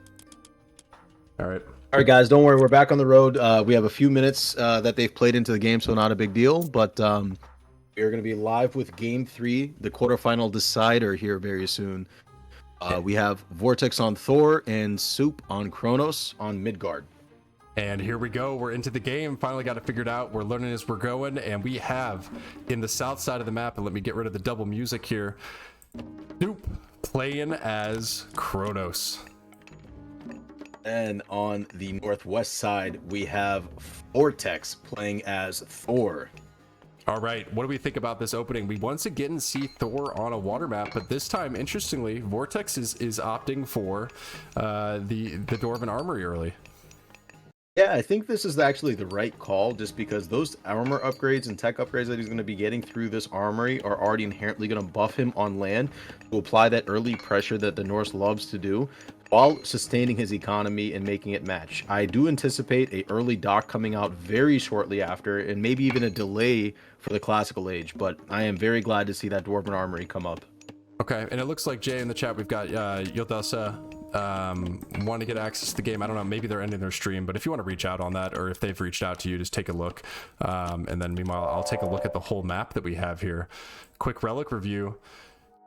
All right. All right, guys, don't worry. We're back on the road. We have a few minutes that they've played into the game, so not a big deal. But we are going to be live with Game 3, the quarterfinal decider here very soon. We have VortiX on Thor and Soup on Kronos on Midgard. And here we go. We're into the game. Finally got it figured out. We're learning as we're going. And we have in the south side of the map, and let me get rid of the double music here, Soup playing as Kronos. And on the northwest side, we have VortiX playing as Thor. All right, what do we think about this opening? We once again see Thor on a water map, but this time, interestingly, VortiX is opting for the Dwarven Armory early. Yeah, I think this is actually the right call, just because those armor upgrades and tech upgrades that he's going to be getting through this armory are already inherently going to buff him on land to apply that early pressure that the Norse loves to do, while sustaining his economy and making it match. I do anticipate a early dock coming out very shortly after, and maybe even a delay for the classical age, but I am very glad to see that Dwarven Armory come up. Okay, and it looks like, Jay, in the chat, we've got Yodasa want to get access to the game. I don't know, maybe they're ending their stream, but if you want to reach out on that, or if they've reached out to you, just take a look. And then meanwhile, I'll take a look at the whole map that we have here. Quick relic review.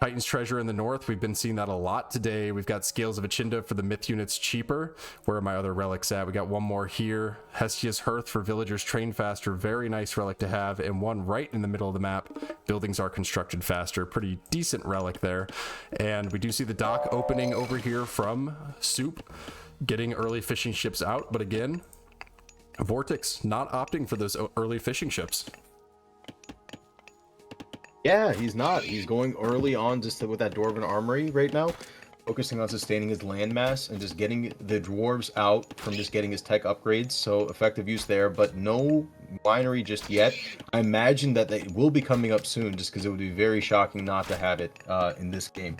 Titan's Treasure in the north. We've been seeing that a lot today. We've got Scales of Achinda for the myth units cheaper. Where are my other relics at? We got one more here. Hestia's Hearth for villagers train faster. Very nice relic to have. And one right in the middle of the map. Buildings are constructed faster. Pretty decent relic there. And we do see the dock opening over here from Soup, getting early fishing ships out. But again, VortiX not opting for those early fishing ships. Yeah, he's not. He's going early on just with that Dwarven Armory right now, focusing on sustaining his landmass and just getting the dwarves out from just getting his tech upgrades. So effective use there, but no winery just yet. I imagine that they will be coming up soon, just because it would be very shocking not to have it in this game.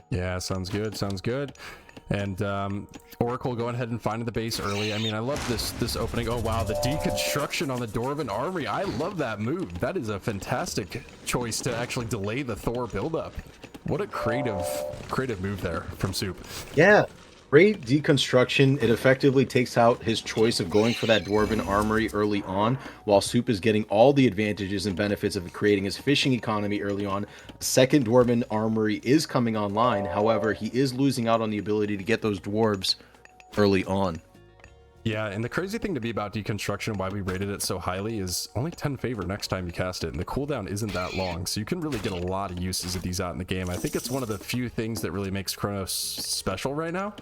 Yeah, sounds good. Sounds good. And Oracle going ahead and finding the base early. I mean, I love this opening. Oh wow, the deconstruction on the Dwarven Armory. I love that move. That is a fantastic choice to actually delay the Thor buildup. What a creative move there from Soup. Yeah, great deconstruction. It effectively takes out his choice of going for that Dwarven Armory early on, while Soup is getting all the advantages and benefits of creating his fishing economy early on. Second Dwarven Armory is coming online. However, he is losing out on the ability to get those dwarves early on. Yeah, and the crazy thing to me about deconstruction, why we rated it so highly, is only 10 favor next time you cast it, and the cooldown isn't that long, so you can really get a lot of uses of these out in the game. I think it's one of the few things that really makes Kronos special right now.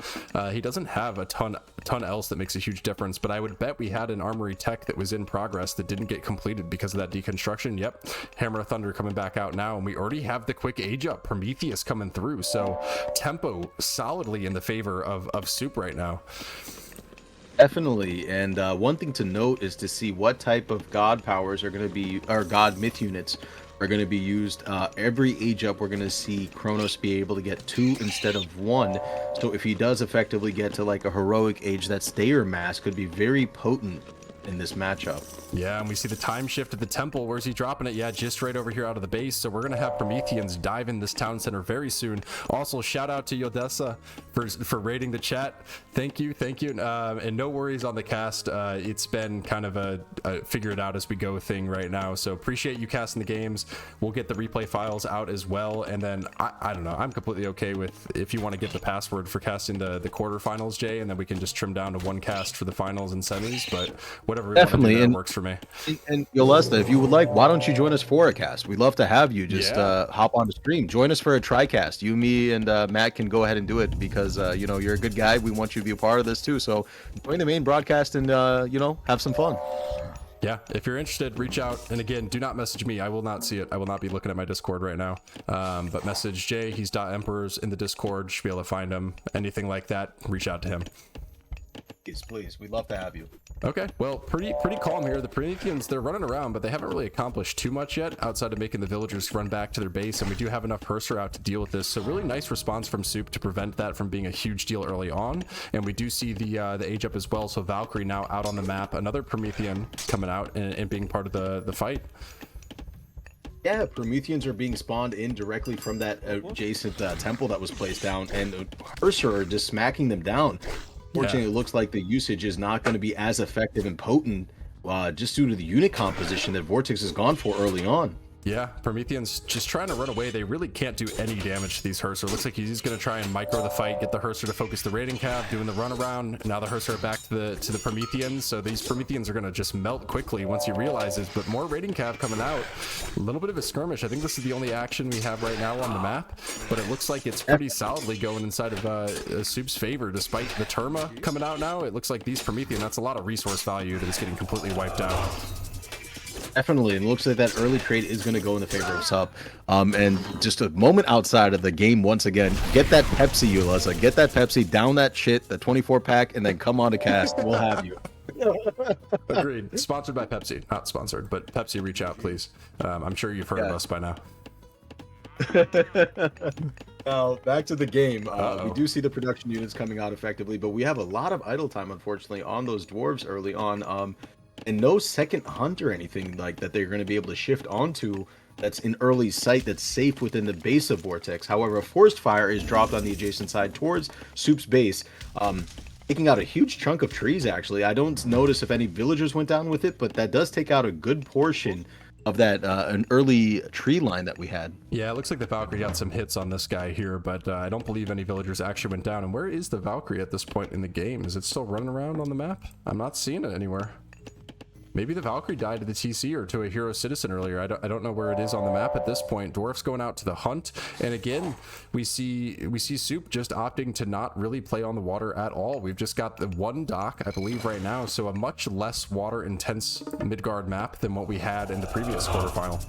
He doesn't have a ton else that makes a huge difference, but I would bet we had an armory tech that was in progress that didn't get completed because of that deconstruction. Yep, Hammer of Thunder coming back out now, and we already have the quick age up, Prometheus coming through, so tempo solidly in the favor of Soup right now. Definitely, and one thing to note is to see what type of god powers are going to be, or god myth units are going to be used. Every age up, we're going to see Kronos be able to get 2 instead of 1. So if he does effectively get to like a heroic age, that Stayer Mask could be very potent in this matchup. Yeah, and we see the time shift at the temple. Where's he dropping it? Yeah, just right over here out of the base. So we're gonna have Prometheans dive in this town center very soon. Also, shout out to Yodessa for raiding the chat. Thank you. And no worries on the cast. It's been kind of a figure it out as we go thing right now. So appreciate you casting the games. We'll get the replay files out as well. And then I don't know. I'm completely okay with if you want to get the password for casting the quarterfinals, Jay, and then we can just trim down to one cast for the finals and semis. But whatever definitely and works for me. And Yolesta, if you would like, why don't you join us for a cast? We'd love to have you. Just hop on the stream, join us for a TriCast. You, me, and Matt can go ahead and do it because you know, you're a good guy. We want you to be a part of this too. So join the main broadcast and you know, have some fun. Yeah, if you're interested, reach out. And again, do not message me. I will not see it. I will not be looking at my Discord right now. But message Jay. He's .emperors in the Discord. You should be able to find him. Anything like that, reach out to him. Please. We'd love to have you. Okay, well, pretty calm here. The Prometheans, they're running around, but they haven't really accomplished too much yet outside of making the villagers run back to their base, and we do have enough Herser out to deal with this. So really nice response from Soup to prevent that from being a huge deal early on. And we do see the age up as well. So Valkyrie now out on the map, another Promethean coming out and being part of the fight. Yeah, Prometheans are being spawned in directly from that adjacent temple that was placed down, and Cursor are just smacking them down. Fortunately, it looks like the usage is not going to be as effective and potent just due to the unit composition that VortiX has gone for early on. Yeah, Promethean's just trying to run away. They really can't do any damage to these Herser. Looks like he's going to try and micro the fight, get the Herser to focus the raiding cab, doing the runaround. Now the Herser are back to the Prometheans, so these Prometheans are going to just melt quickly once he realizes. But more raiding cab coming out. A little bit of a skirmish. I think this is the only action we have right now on the map, but it looks like it's pretty solidly going inside of Soup's favor, despite the Terma coming out now. It looks like these Promethean, that's a lot of resource value that is getting completely wiped out. Definitely, and it looks like that early trade is going to go in the favor of Sup. And just a moment outside of the game once again, get that Pepsi, Ulasa. Get that Pepsi, down that shit, the 24-pack, and then come on to cast. We'll have you. Agreed. Sponsored by Pepsi. Not sponsored, but Pepsi, reach out, please. I'm sure you've heard of us by now. Now, back to the game. We do see the production units coming out effectively, but we have a lot of idle time, unfortunately, on those dwarves early on. And no second hunt or anything like that they're going to be able to shift onto that's in early sight that's safe within the base of VortiX. However, a forced fire is dropped on the adjacent side towards Soup's base, taking out a huge chunk of trees, actually. I don't notice if any villagers went down with it, but that does take out a good portion of that an early tree line that we had. Yeah, it looks like the Valkyrie got some hits on this guy here, but I don't believe any villagers actually went down. And where is the Valkyrie at this point in the game? Is it still running around on the map? I'm not seeing it anywhere. Maybe the Valkyrie died to the TC or to a hero citizen earlier. I don't know where it is on the map at this point. Dwarf's going out to the hunt, and again we see Soup just opting to not really play on the water at all. We've just got the one dock, I believe, right now, so a much less water intense Midgard map than what we had in the previous quarterfinal.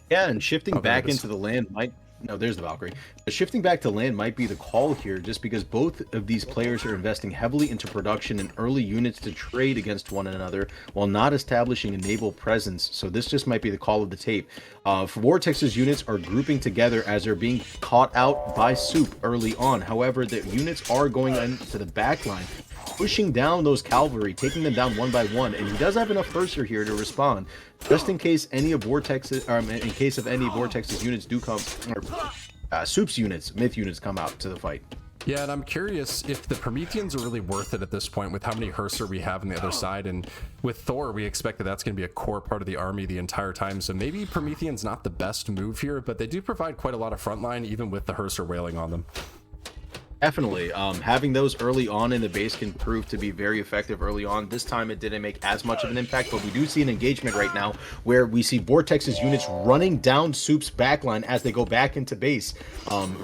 Yeah, and shifting back into the land might... No, there's the Valkyrie. But shifting back to land might be the call here, just because both of these players are investing heavily into production and early units to trade against one another while not establishing a naval presence. So this just might be the call of the tape. VorTX's units are grouping together as they're being caught out by Soup early on. However, the units are going into the back line, pushing down those cavalry, taking them down one by one, and he does have enough Herser here to respond, just in case any of VorTX's, in case of any VorTX's units do come, or Soup's units, myth units come out to the fight. Yeah, and I'm curious if the Prometheans are really worth it at this point with how many Herser we have on the other side, and with Thor, we expect that that's going to be a core part of the army the entire time, so maybe Promethean's not the best move here, but they do provide quite a lot of frontline, even with the Herser wailing on them. Definitely. Having those early on in the base can prove to be very effective early on. This time it didn't make as much of an impact, but we do see an engagement right now where we see VorTX's units running down Soup's backline as they go back into base.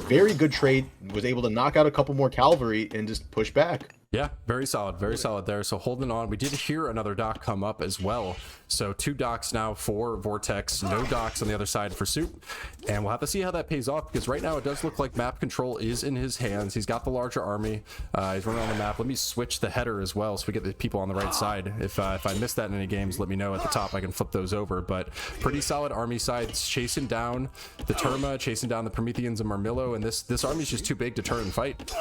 Very good trade. Was able to knock out a couple more cavalry and just push back. Yeah, very solid there. So holding on. We did hear another dock come up as well. So 2 docks now for VorTX, no docks on the other side for Soup. And we'll have to see how that pays off, because right now it does look like map control is in his hands. He's got the larger army. He's running on the map. Let me switch the header as well so we get the people on the right side. If I miss that in any games, let me know at the top. I can flip those over. But pretty solid army sides, chasing down the Terma, chasing down the Prometheans and Marmillo. And this army's just too big to turn and fight.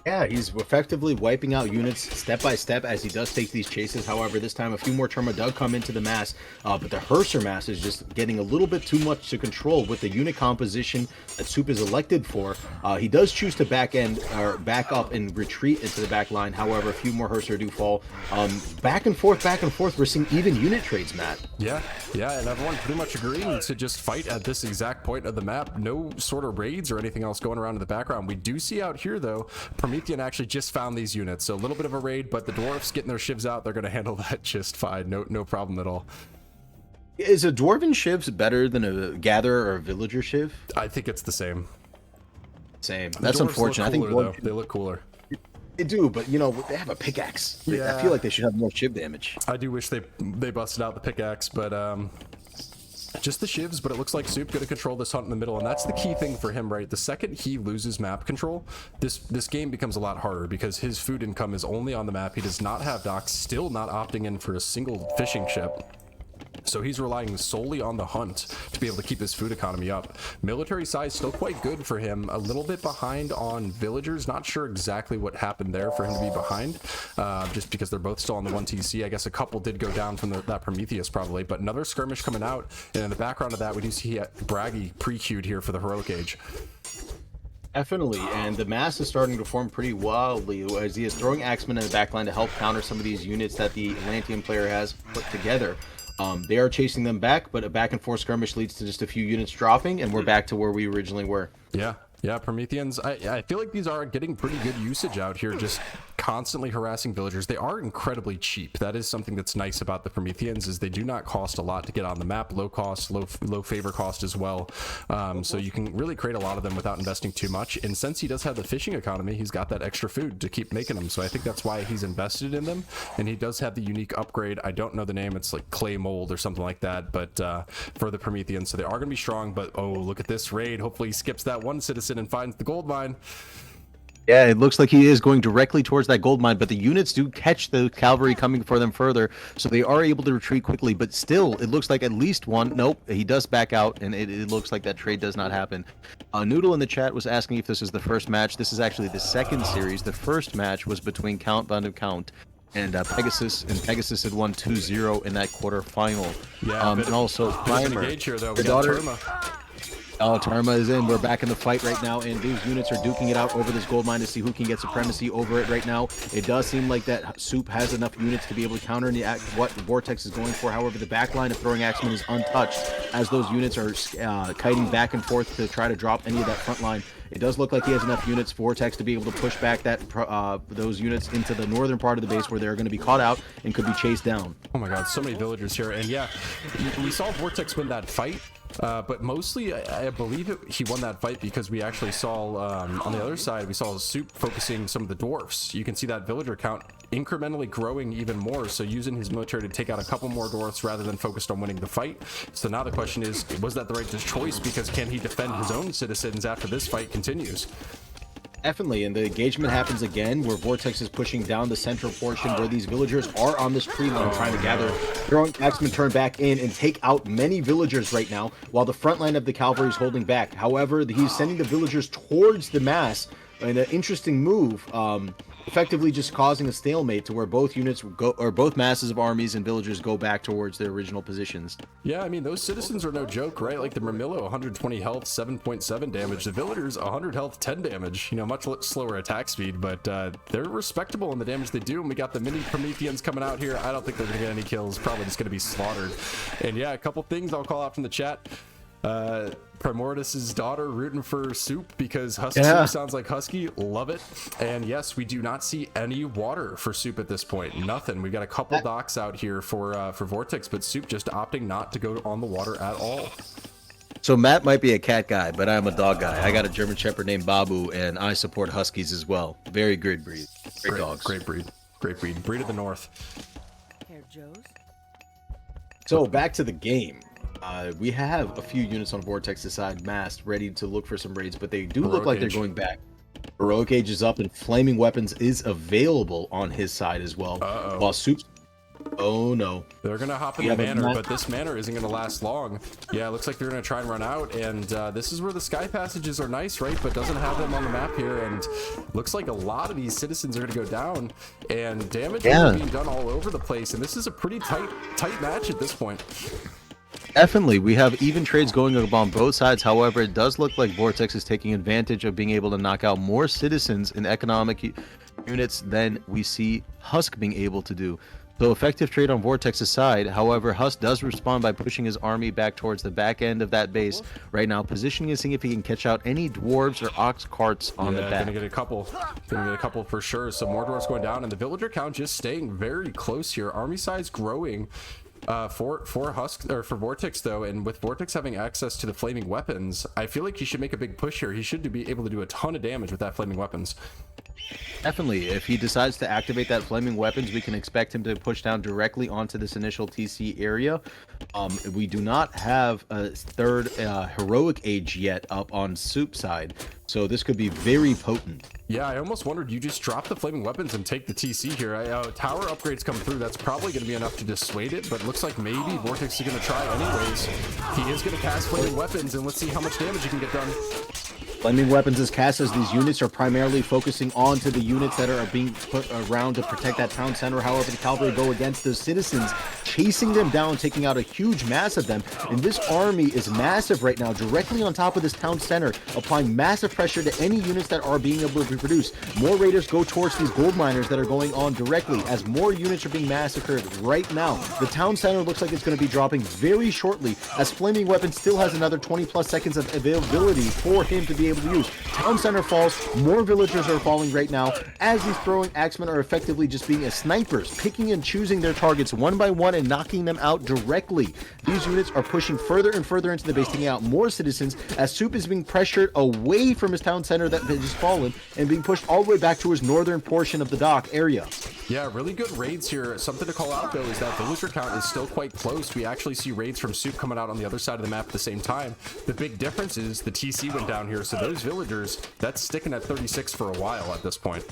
Yeah, he's effectively wiping out units step by step as he does take these chases. However, this time a few more Terma does come into the mass, but the Herser mass is just getting a little bit too much to control with the unit composition that Soup is elected for. He does choose to back up and retreat into the back line. However, a few more Herser do fall. Back and forth, we're seeing even unit trades, Matt. Yeah, and everyone pretty much agreeing to just fight at this exact point of the map. No sort of raids or anything else going around in the background. We do see out here, though, Promethean actually just found these units, so a little bit of a raid, but the dwarfs getting their shivs out, they're going to handle that just fine. No problem at all. Is a dwarven shivs better than a gatherer or a villager shiv? I think it's the same. That's unfortunate. Cooler, I think though. They look cooler. They do, but you know, they have a pickaxe. Yeah. I feel like they should have more shiv damage. I do wish they busted out the pickaxe, but just the shivs. But it looks like Soup going to control this hunt in the middle, and that's the key thing for him, right? The second he loses map control, this game becomes a lot harder, because his food income is only on the map. He does not have docks, still not opting in for a single fishing ship. So he's relying solely on the hunt to be able to keep his food economy up. Military size still quite good for him. A little bit behind on villagers. Not sure exactly what happened there for him to be behind, just because they're both still on the 1 TC. I guess a couple did go down from that Prometheus probably, but another skirmish coming out. And in the background of that, we do see Braggy pre-queued here for the heroic age. Definitely, and the mass is starting to form pretty wildly as he is throwing Axemen in the backline to help counter some of these units that the Atlantean player has put together. They are chasing them back, but a back and forth skirmish leads to just a few units dropping, and we're back to where we originally were. Yeah, Prometheans, I feel like these are getting pretty good usage out here, just constantly harassing villagers. They are incredibly cheap. That is something that's nice about the Prometheans, is they do not cost a lot to get on the map. Low cost, low favor cost as well. So you can really create a lot of them without investing too much. And since he does have the fishing economy, he's got that extra food to keep making them. So I think that's why he's invested in them. And he does have the unique upgrade. I don't know the name. It's like clay mold or something like that, but for the Prometheans. So they are going to be strong, but oh, look at this raid. Hopefully he skips that one citizen and finds the gold mine. Yeah, it looks like he is going directly towards that gold mine, but the units do catch the cavalry coming for them further, so they are able to retreat quickly, but still, it looks like at least one. Nope, he does back out, and it looks like that trade does not happen. Noodle in the chat was asking if this is the first match. This is actually the second series. The first match was between Count Van de Count and Pegasus, and Pegasus had won 2-0 in that quarterfinal. Yeah, and also Primer, engage here, though. the daughter. Oh, Tarma is in. We're back in the fight right now, and these units are duking it out over this gold mine to see who can get supremacy over it right now. It does seem like that Soup has enough units to be able to counter what VortiX is going for. However, the back line of throwing Axemen is untouched as those units are kiting back and forth to try to drop any of that front line. It does look like he has enough units for VortiX to be able to push back those units into the northern part of the base where they're going to be caught out and could be chased down. Oh my god, so many villagers here. And yeah, we saw VortiX win that fight. But mostly, I believe he won that fight because we actually saw, on the other side, we saw Soup focusing some of the dwarfs. You can see that villager count incrementally growing even more, so using his military to take out a couple more dwarfs rather than focused on winning the fight. So now the question is, was that the right choice? Because can he defend his own citizens after this fight continues? Definitely, and the engagement happens again where VortiX is pushing down the central portion where these villagers are on this tree line trying to gather. Throwing Axemen turn back in and take out many villagers right now while the front line of the cavalry is holding back. However, he's sending the villagers towards the mass in an interesting move, effectively just causing a stalemate to where both units go, or both masses of armies and villagers go back towards their original positions. Yeah, I mean, those citizens are no joke, right? Like the Murmillo, 120 health, 7.7 damage. The villagers, 100 health, 10 damage. You know, much slower attack speed, but they're respectable in the damage they do. And we got the mini Prometheans coming out here. I don't think they're going to get any kills. Probably just going to be slaughtered. And yeah, a couple things I'll call out from the chat. Primordus's daughter rooting for Soup because Husky Soup sounds like Husky. Love it. And yes, we do not see any water for Soup at this point. Nothing. We got a couple docks out here for VortiX, but Soup just opting not to go on the water at all. So Matt might be a cat guy, but I'm a dog guy. I got a German Shepherd named Babu, and I support Huskies as well. Very good breed. Great dogs. Great breed. Great breed. Breed of the North. Herr Joe's. So back to the game. We have a few units on VortiX's side massed, ready to look for some raids, but they do look like they're going back. Heroic Age is up, and Flaming Weapons is available on his side as well. While Soup's... Oh no. They're going to hop in the manor, but this manor isn't going to last long. Yeah, it looks like they're going to try and run out, and this is where the sky passages are nice, right? But doesn't have them on the map here, and looks like a lot of these citizens are going to go down, and damage is being done all over the place, and this is a pretty tight match at this point. Definitely, we have even trades going up on both sides. However, it does look like VortiX is taking advantage of being able to knock out more citizens in economic units than we see Husk being able to do. So effective trade on VortiX's side. However, Husk does respond by pushing his army back towards the back end of that base right now, positioning and seeing if he can catch out any dwarves or ox carts on the back. Gonna get a couple for sure. So more dwarves going down, and the villager count just staying very close here. Army size growing. For VortiX though, and with VortiX having access to the flaming weapons, I feel like he should make a big push here. He should be able to do a ton of damage with that flaming weapons. Definitely. If he decides to activate that flaming weapons, we can expect him to push down directly onto this initial TC area. We do not have a third heroic age yet up on Soup side, so this could be very potent. Yeah, I almost wondered you just drop the flaming weapons and take the TC here. Tower upgrades come through. That's probably going to be enough to dissuade it, but looks like maybe VortiX is going to try anyways. He is going to cast flaming weapons, and let's see how much damage he can get done. Flaming weapons is cast as these units are primarily focusing on to the units that are being put around to protect that town center. However, the cavalry go against the citizens, chasing them down, taking out a huge mass of them. And this army is massive right now, directly on top of this town center, applying massive pressure to any units that are being able to be produced. More raiders go towards these gold miners that are going on directly as more units are being massacred right now. The town center looks like it's going to be dropping very shortly, as flaming weapons still has another 20 plus seconds of availability for him to be able to use. Town center falls, more villagers are falling right now, as these throwing axemen are effectively just being as snipers, picking and choosing their targets one by one and knocking them out directly. These units are pushing further and further into the base, taking out more citizens, as Soup is being pressured away from his town center that has fallen and being pushed all the way back to his northern portion of the dock area. Yeah, really good raids here. Something to call out, though, is that villager count is still quite close. We actually see raids from Soup coming out on the other side of the map at the same time. The big difference is the TC went down here, so those villagers, that's sticking at 36 for a while at this point.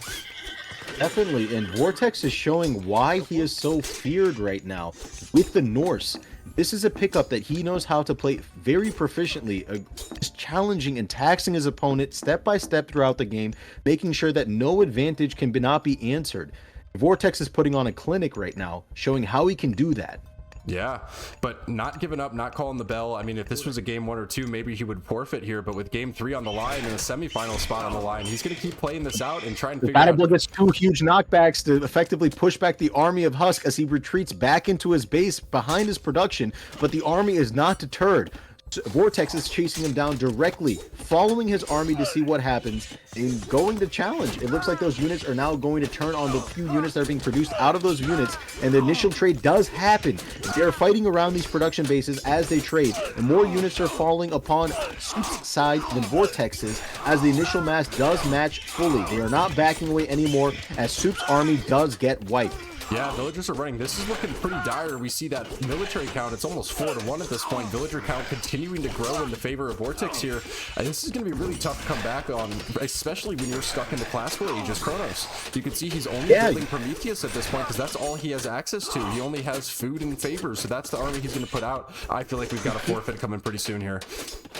Definitely, and VortiX is showing why he is so feared right now with the Norse. This is a pickup that he knows how to play very proficiently, just challenging and taxing his opponent step by step throughout the game, making sure that no advantage can not be answered. VortiX is putting on a clinic right now, showing how he can do that. Yeah, but not giving up, not calling the bell. I mean, if this was a game 1 or 2, maybe he would forfeit here, but with game 3 on the line and a semifinal spot on the line, he's going to keep playing this out and try and figure out... gets 2 huge knockbacks to effectively push back the army of Husk as he retreats back into his base behind his production, but the army is not deterred. VortiX is chasing him down directly, following his army to see what happens, and going to challenge. It looks like those units are now going to turn on the few units that are being produced out of those units, and the initial trade does happen. They are fighting around these production bases as they trade, and more units are falling upon Soup's side than VortiX's, as the initial mass does match fully. They are not backing away anymore, as Soup's army does get wiped. Yeah, villagers are running. This is looking pretty dire. We see that military count, it's almost 4-1 at this point. Villager count continuing to grow in the favor of VortiX here. This is going to be really tough to come back on, especially when you're stuck in the classical age as Kronos. You can see he's only building Prometheus at this point because that's all he has access to. He only has food and favors, so that's the army he's going to put out. I feel like we've got a forfeit coming pretty soon here.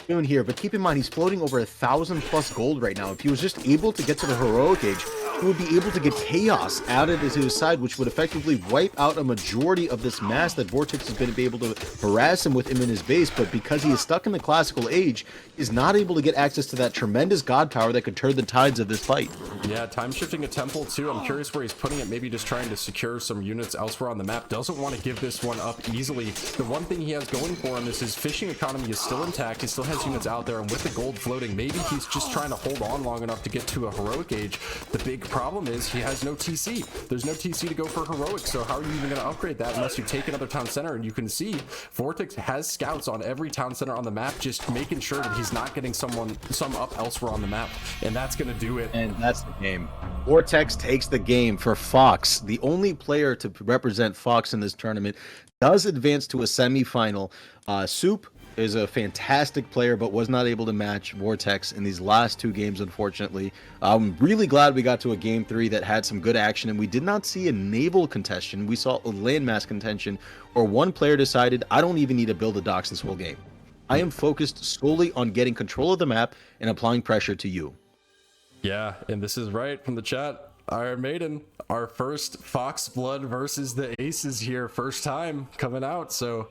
But keep in mind, he's floating over 1,000 plus gold right now. If he was just able to get to the heroic age, he would be able to get chaos added to his side, which would effectively wipe out a majority of this mass that VortiX has been able to harass him with him in his base. But because he is stuck in the classical age, is not able to get access to that tremendous god power that could turn the tides of this fight. Yeah, time shifting a temple too. I'm curious where he's putting it. Maybe just trying to secure some units elsewhere on the map. Doesn't want to give this one up easily. The one thing he has going for him is his fishing economy is still intact. He still has units out there, and with the gold floating, maybe he's just trying to hold on long enough to get to a heroic age. The big problem is he has no TC. There's no TC to go for heroic, so how are you even going to upgrade that unless you take another town center? And you can see VortiX has scouts on every town center on the map, just making sure that he's not getting some up elsewhere on the map, and that's going to do it. And that's the game. VortiX takes the game for Fox. The only player to represent Fox in this tournament does advance to a semifinal. Soup is a fantastic player, but was not able to match VortiX in these last 2 games, unfortunately. I'm really glad we got to a game 3 that had some good action, and we did not see a naval contention. We saw a landmass contention, or one player decided, I don't even need to build a docks this whole game. I am focused solely on getting control of the map and applying pressure to you. Yeah, and this is right from the chat. Iron Maiden, our first Fox Blood versus the Aces here, first time coming out. So